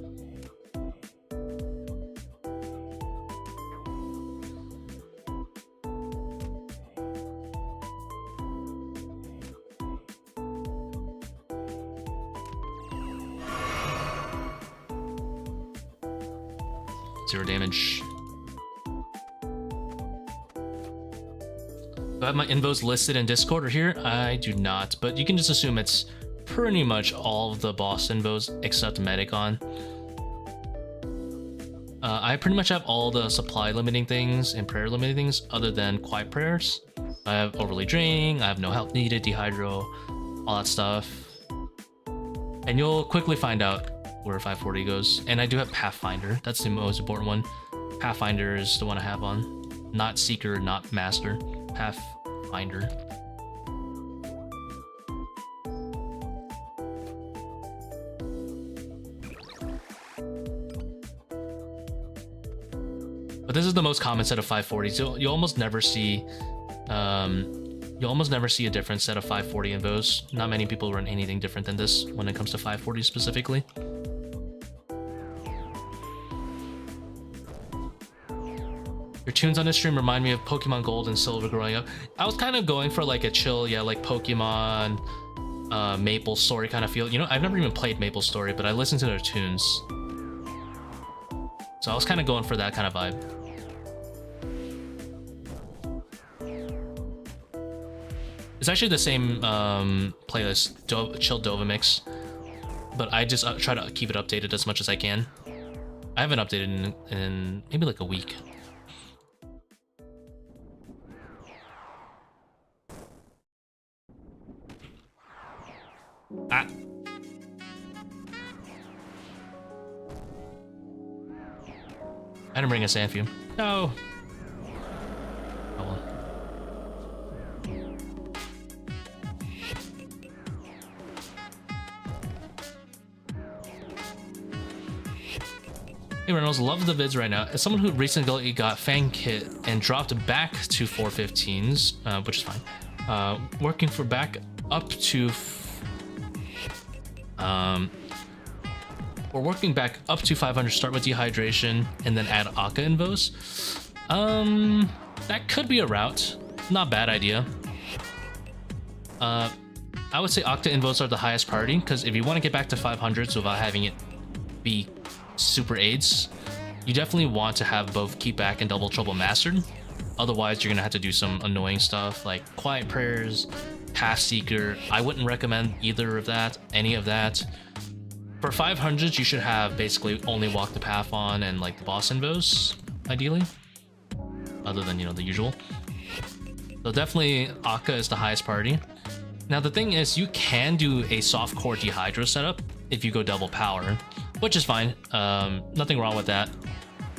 Zero damage. Do I have my invos listed in Discord or here? I do not, but you can just assume it's pretty much all of the boss invos except Medicon. I pretty much have all the supply limiting things and prayer limiting things other than quiet prayers. I have overly draining, I have no health needed, dehydro, all that stuff. And you'll quickly find out where 540 goes. And I do have Pathfinder, that's the most important one. Pathfinder is the one I have on. Not Seeker, not Master. Pathfinder. But this is the most common set of 540s. So you almost never see a different set of 540 invos. Not many people run anything different than this when it comes to 540 specifically. Your tunes on this stream remind me of Pokemon Gold and Silver growing up. I was kind of going for like a chill, yeah, like Pokemon, Maple Story kind of feel. You know, I've never even played Maple Story, but I listened to their tunes. So I was kind of going for that kind of vibe. It's actually the same playlist, Chill Dova Mix, but I just try to keep it updated as much as I can. I haven't updated in maybe like a week. Ah. I didn't bring a Sandfume. No. Oh well. Hey Reynolds, love the vids right now. As someone who recently got Fang Kit and dropped back to 415s, which is fine. Working for back up to... we're working back up to 500, start with dehydration, and then add Akkha invos. That could be a route. Not bad idea. I would say Akkha invos are the highest priority, because if you want to get back to 500s without having it be super aids, you definitely want to have both Keep Back and Double Trouble mastered. Otherwise, you're going to have to do some annoying stuff like Quiet Prayers, Path Seeker. I wouldn't recommend either of that, any of that. For 500s, you should have basically only Walk the Path on and like the boss invos, ideally. Other than, you know, the usual. So definitely Akkha is the highest priority. Now the thing is, you can do a soft core dehydro setup if you go double power, which is fine. Nothing wrong with that.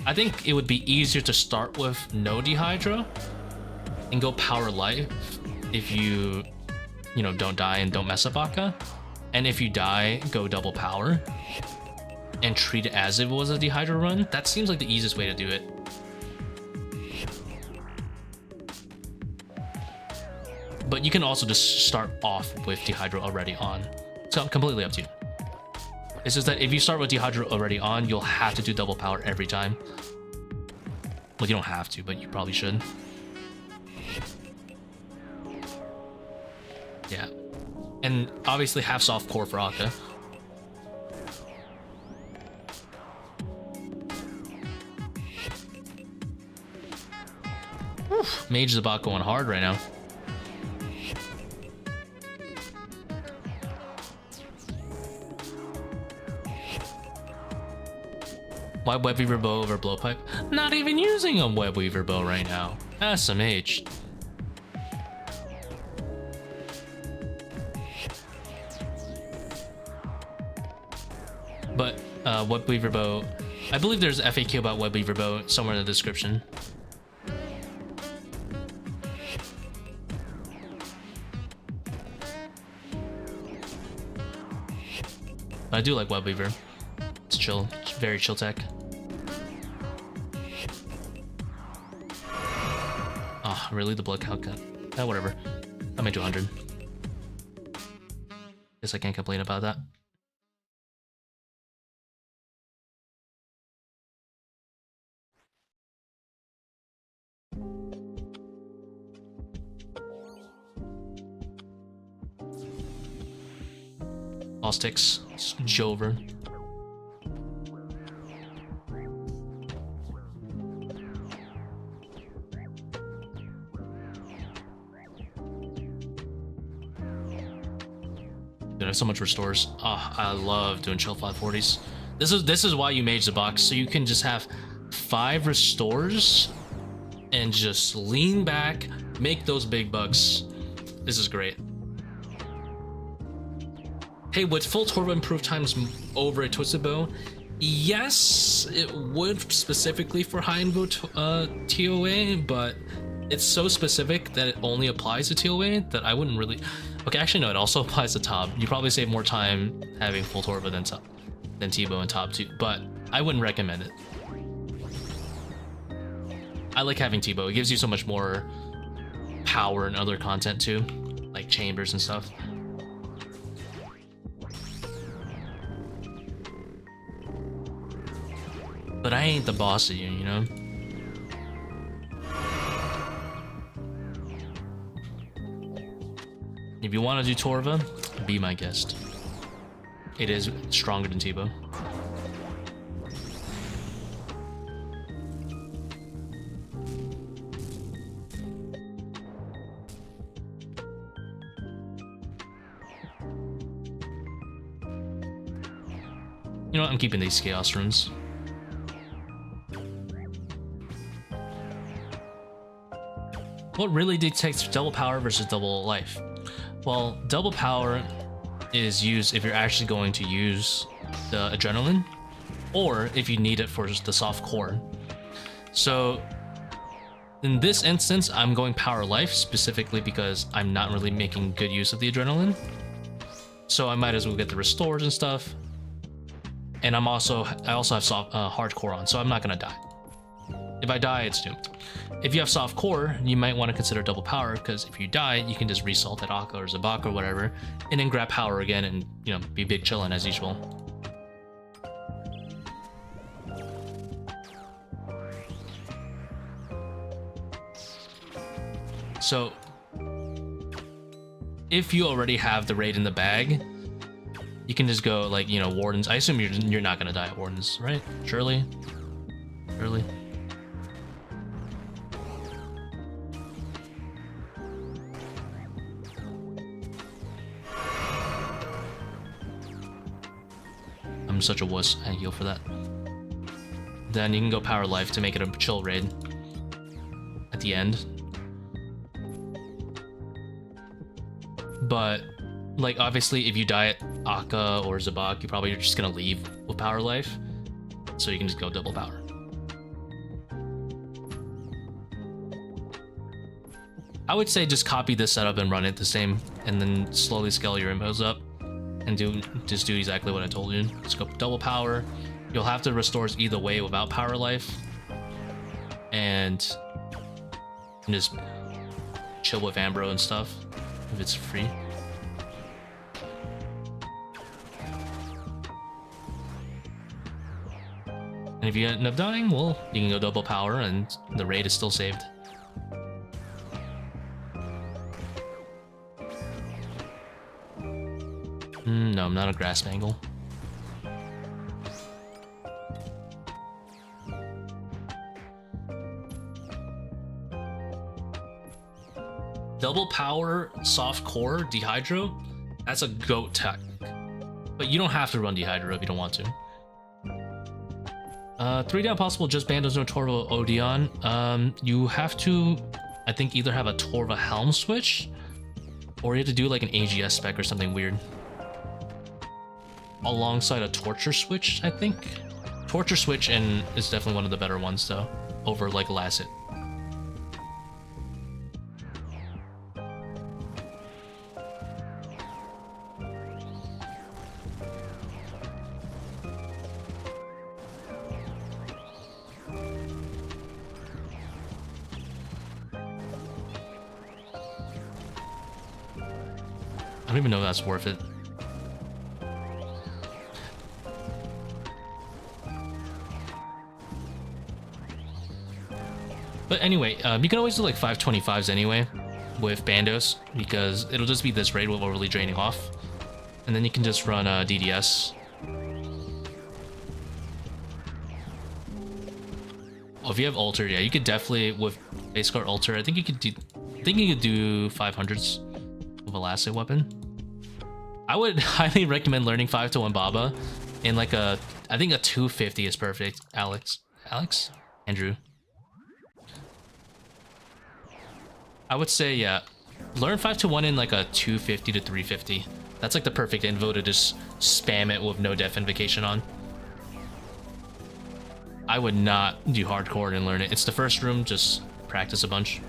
I think it would be easier to start with no dehydro and go power life if you know, don't die and don't mess up Akkha. And if you die, go double power and treat it as if it was a dehydro run. That seems like the easiest way to do it. But you can also just start off with dehydro already on. So completely up to you. It's just that if you start with dehydro already on, you'll have to do double power every time. Well, you don't have to, but you probably should. Yeah. And obviously have soft core for Akkha. Mage Zebak going hard right now. Why Web Weaver bow over blowpipe? Not even using a Web Weaver bow right now. That's some H. But Web Weaver bow, I believe there's an FAQ about Web Weaver bow somewhere in the description. I do like Web Weaver. It's chill, it's very chill tech. Ah, oh, really? The blood count cut? Whatever. I made 200. Guess I can't complain about that. All sticks. Jover. Dude, I have so much restores. Oh, I love doing chill 540s. This is why you mage the box, so you can just have 5 restores and just lean back, make those big bucks. This is great. Hey, would full turbo improve times over a twisted bow? Yes, it would, specifically for high invo ToA, but it's so specific that it only applies to ToA that I wouldn't really... Okay, actually no, it also applies to top. You probably save more time having full turbo than Tbow and top too, but I wouldn't recommend it. I like having Tbow. It gives you so much more power and other content too, like chambers and stuff. But I ain't the boss of you, you know? If you want to do Torva, be my guest. It is stronger than Tbow. You know what? I'm keeping these Chaos Runes. What really dictates double power versus double life? Well, double power is used if you're actually going to use the adrenaline, or if you need it for the soft core. So in this instance, I'm going power life specifically because I'm not really making good use of the adrenaline. So I might as well get the restores and stuff. and I also have soft hardcore on, so I'm not gonna die. If I die, it's doomed. If you have soft core, you might want to consider double power, because if you die, you can just result at Akkha or Zebak or whatever, and then grab power again and, you know, be big chillin' as usual. So, if you already have the raid in the bag, you can just go, like, you know, Wardens. I assume you're not gonna die at Wardens, right? Surely? Surely? I'm such a wuss. I heal for that. Then you can go Power Life to make it a chill raid at the end. But, like, obviously, if you die at Akkha or Zebak, you probably are just gonna leave with Power Life, so you can just go double power. I would say just copy this setup and run it the same, and then slowly scale your invos up, and just do exactly what I told you. Just go double power. You'll have to restore either way without Power Life, and just chill with Ambro and stuff if it's free. And if you end up dying, well, you can go double power and the raid is still saved. No, I'm not a grass mangle. Double power, soft core, dehydro, that's a goat tech. But you don't have to run dehydro if you don't want to. 3 down possible, just Bandos, no Torva Odeon. You have to, I think, either have a Torva Helm switch, or you have to do like an AGS spec or something weird. Alongside a Torture switch, I think. Torture switch and is definitely one of the better ones though, over like Lacet. I don't even know if that's worth it. But anyway, you can always do like 525s anyway with Bandos, because it'll just be this raid with overly draining off. And then you can just run DDS. Well, if you have Ultor, yeah, you could definitely, with base card Ultor, I think you could do 500s with a Lacet weapon. I would highly recommend learning 5-1 Baba in like I think a 250 is perfect. Alex? Andrew? I would say, yeah, learn 5-1 in like a 250 to 350. That's like the perfect invo to just spam it with no def invocation on. I would not do hardcore and learn it. It's the first room, just practice a bunch.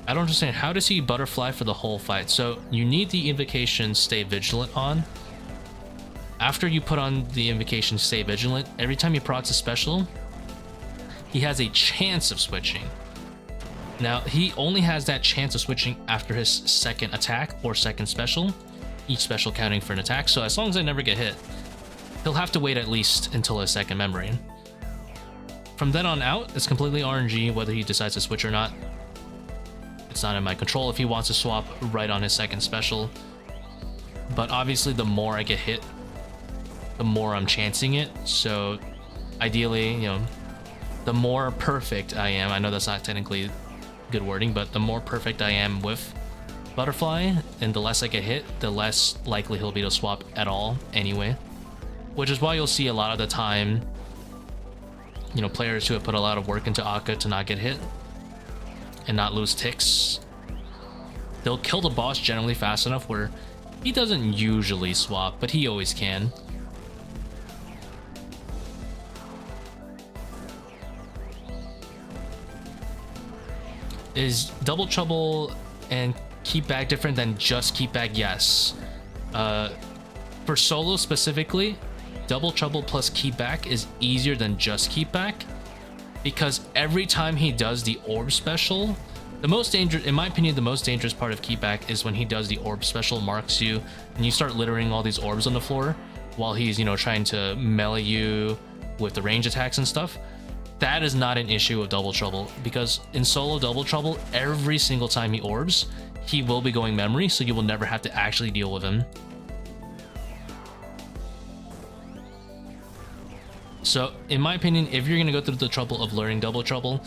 I don't understand. How does he butterfly for the whole fight? So you need the invocation Stay Vigilant on. After you put on the invocation Stay Vigilant, every time he procs a special, he has a chance of switching. Now, he only has that chance of switching after his second attack or second special, each special counting for an attack. So as long as I never get hit, he'll have to wait at least until his second membrane. From then on out, it's completely RNG whether he decides to switch or not. It's not in my control if he wants to swap right on his second special. But obviously, the more I get hit, the more I'm chancing it. So ideally, you know, the more perfect I am, I know that's not technically good wording, but the more perfect I am with Butterfly, and the less I get hit, the less likely he'll be to swap at all anyway. Which is why you'll see a lot of the time, you know, players who have put a lot of work into Akkha to not get hit and not lose ticks. They'll kill the boss generally fast enough where he doesn't usually swap, but he always can. Is Double Trouble and Keep Bag different than just Keep Bag? Yes. For solo specifically, double trouble plus keep back is easier than just keep back, because every time he does the orb special, the most dangerous, in my opinion, the most dangerous part of keep back is when he does the orb special, marks you, and you start littering all these orbs on the floor while he's, you know, trying to melee you with the range attacks and stuff. That is not an issue with double trouble, because in solo double trouble, every single time he orbs, he will be going memory, so you will never have to actually deal with him. So in my opinion, if you're gonna go through the trouble of learning double trouble,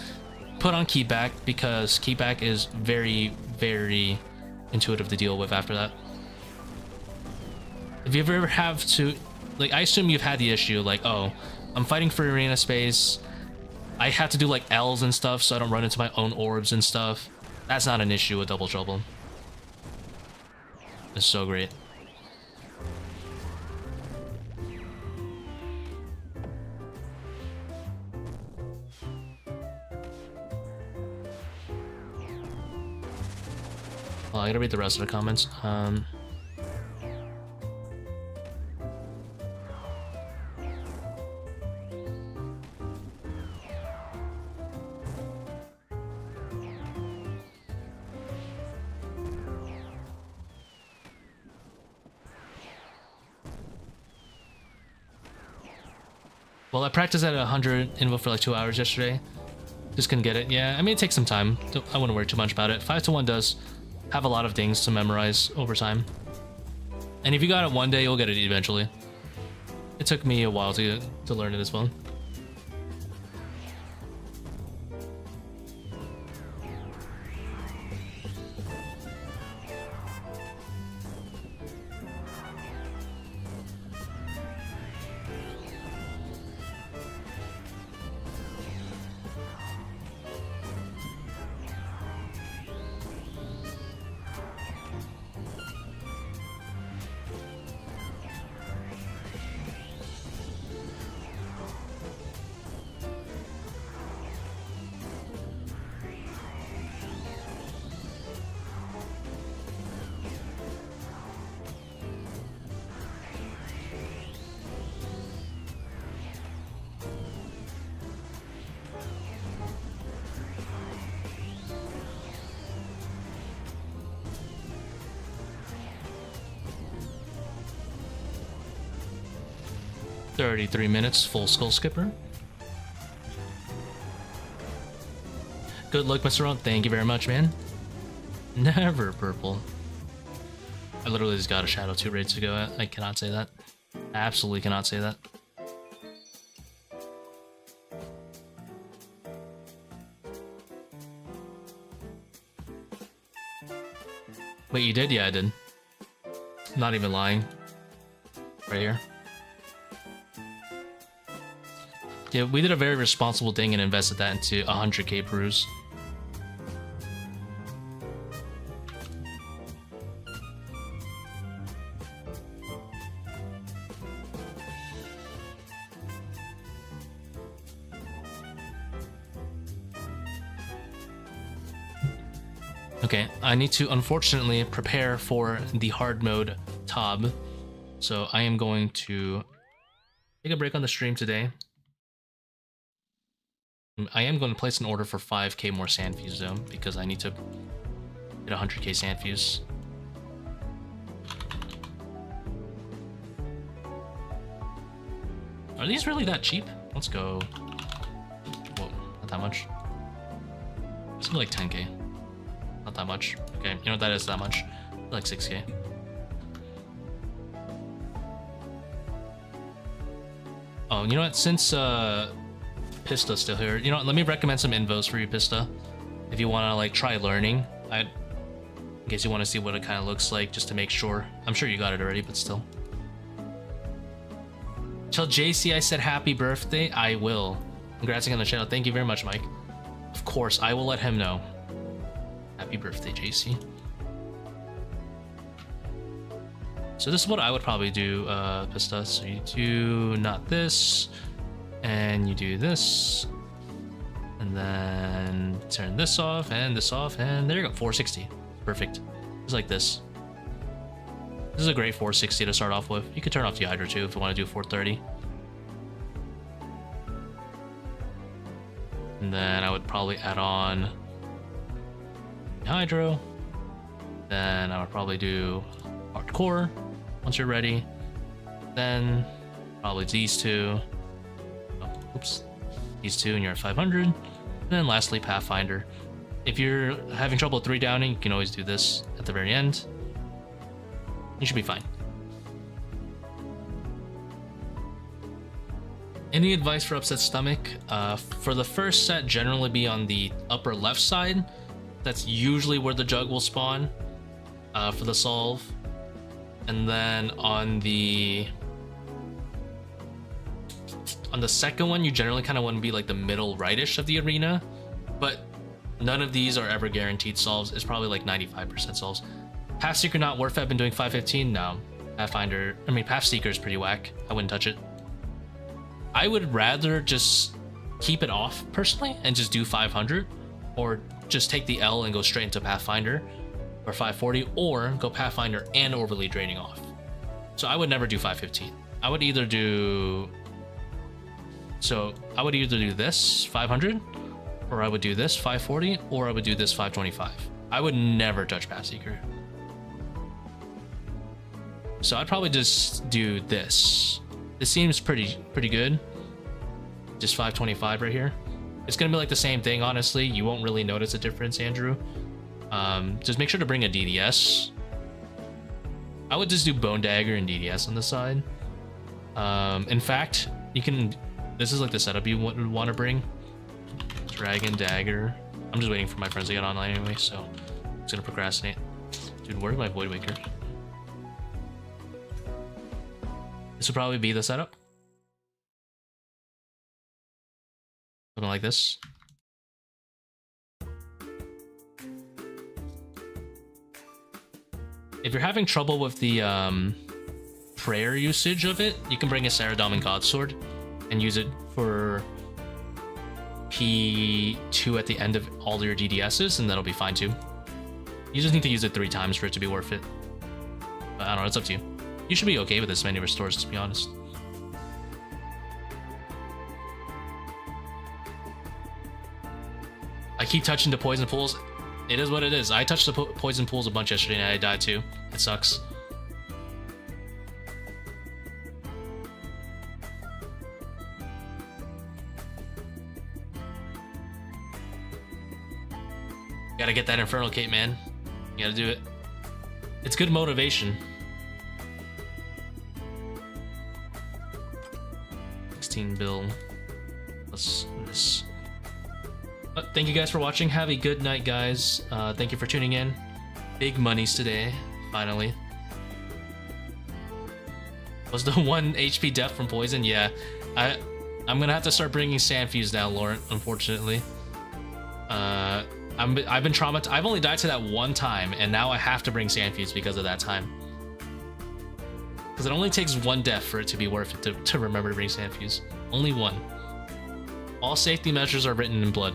put on keep back, because keep back is very, very intuitive to deal with after that. If you ever have to, like, I assume you've had the issue, like, oh, I'm fighting for arena space, I have to do like L's and stuff so I don't run into my own orbs and stuff. That's not an issue with double trouble. It's so great. Well, I gotta read the rest of the comments. Well, I practiced at 100 invo for like 2 hours yesterday. Just couldn't get it. Yeah, I mean, it takes some time. I wouldn't worry too much about it. 5 to 1 does have a lot of things to memorize over time. And if you got it one day, you'll get it eventually. It took me a while to learn it as well. "33 minutes, full skull skipper." Good luck, Mr. Ron. Thank you very much, man. Never purple. I literally just got a Shadow 2 raid to go at. I cannot say that. Absolutely cannot say that. Wait, you did? Yeah, I did. Not even lying. Right here. Yeah, we did a very responsible thing and invested that into 100k brews. Okay, I need to unfortunately prepare for the hard mode Tbow, so I am going to take a break on the stream today. I am going to place an order for 5k more sand fuse though, because I need to get 100k sand fuse. Are these really that cheap? Let's go. Whoa, not that much. Something like 10k. Not that much. Okay, you know what that is that much? Like 6k. Oh, you know what? Since Pista's still here, you know what? Let me recommend some invos for you, Pista. If you want to like try learning, in case you want to see what it kind of looks like, just to make sure. I'm sure you got it already, but still. Tell JC I said happy birthday. I will. Congrats on the channel. Thank you very much, Mike. Of course, I will let him know. Happy birthday, JC. So this is what I would probably do, Pista. So you do not this, and you do this, and then turn this off, and there you go, 460. Perfect. Just like this. This This is a great 460 to start off with. You could turn off the Hydra too if you want to do 430. And then I would probably add on Hydro. Then I would probably do Hardcore once you're ready. Then probably these two. Oh, oops. These two and you're at 500. And then lastly, Pathfinder. If you're having trouble 3 downing, you can always do this at the very end. You should be fine. Any advice for upset stomach? For the first set, generally be on the upper left side. That's usually where the jug will spawn for the solve. And then on the second one, you generally kind of want to be like the middle rightish of the arena, but none of these are ever guaranteed solves. It's probably like 95% solves. Pathseeker not worth it. I've been doing 515. No. Pathseeker is pretty whack. I wouldn't touch it. I would rather just keep it off personally and just do 500, or just take the L and go straight into Pathfinder or 540, or go Pathfinder and overly draining off. So I would never do 515. I would either do this 500, or I would do this 540, or I would do this 525. I would never touch Pathseeker. So I'd probably just do this. This seems pretty good. Just 525 right here. It's gonna be like the same thing, honestly. You won't really notice a difference, Andrew. Just make sure to bring a DDS. I would just do Bone Dagger and DDS on the side. In fact, you can. This is like the setup you would want to bring. Dragon Dagger. I'm just waiting for my friends to get online anyway, so I'm just gonna procrastinate. Dude, where's my Void Waker? This would probably be the setup. Something like this. If you're having trouble with the prayer usage of it, you can bring a Saradomin Godsword and use it for P2 at the end of all your DDSs, and that'll be fine too. You just need to use it 3 times for it to be worth it. But I don't know, it's up to you. You should be okay with this many restores, to be honest. I keep touching the poison pools. It is what it is. I touched the poison pools a bunch yesterday and I died too. It sucks. Gotta get that Infernal Cape, man. You gotta do it. It's good motivation. 16 bill plus this. But thank you guys for watching. Have a good night, guys. Thank you for tuning in. Big monies today, finally. Was the 1 HP death from poison? Yeah, I'm gonna have to start bringing Sandfuse down, Laurent. Unfortunately, I've been traumatized. I've only died to that 1 time, and now I have to bring Sandfuse because of that time. Because it only takes 1 death for it to be worth it to remember to bring Sandfuse. Only 1. All safety measures are written in blood.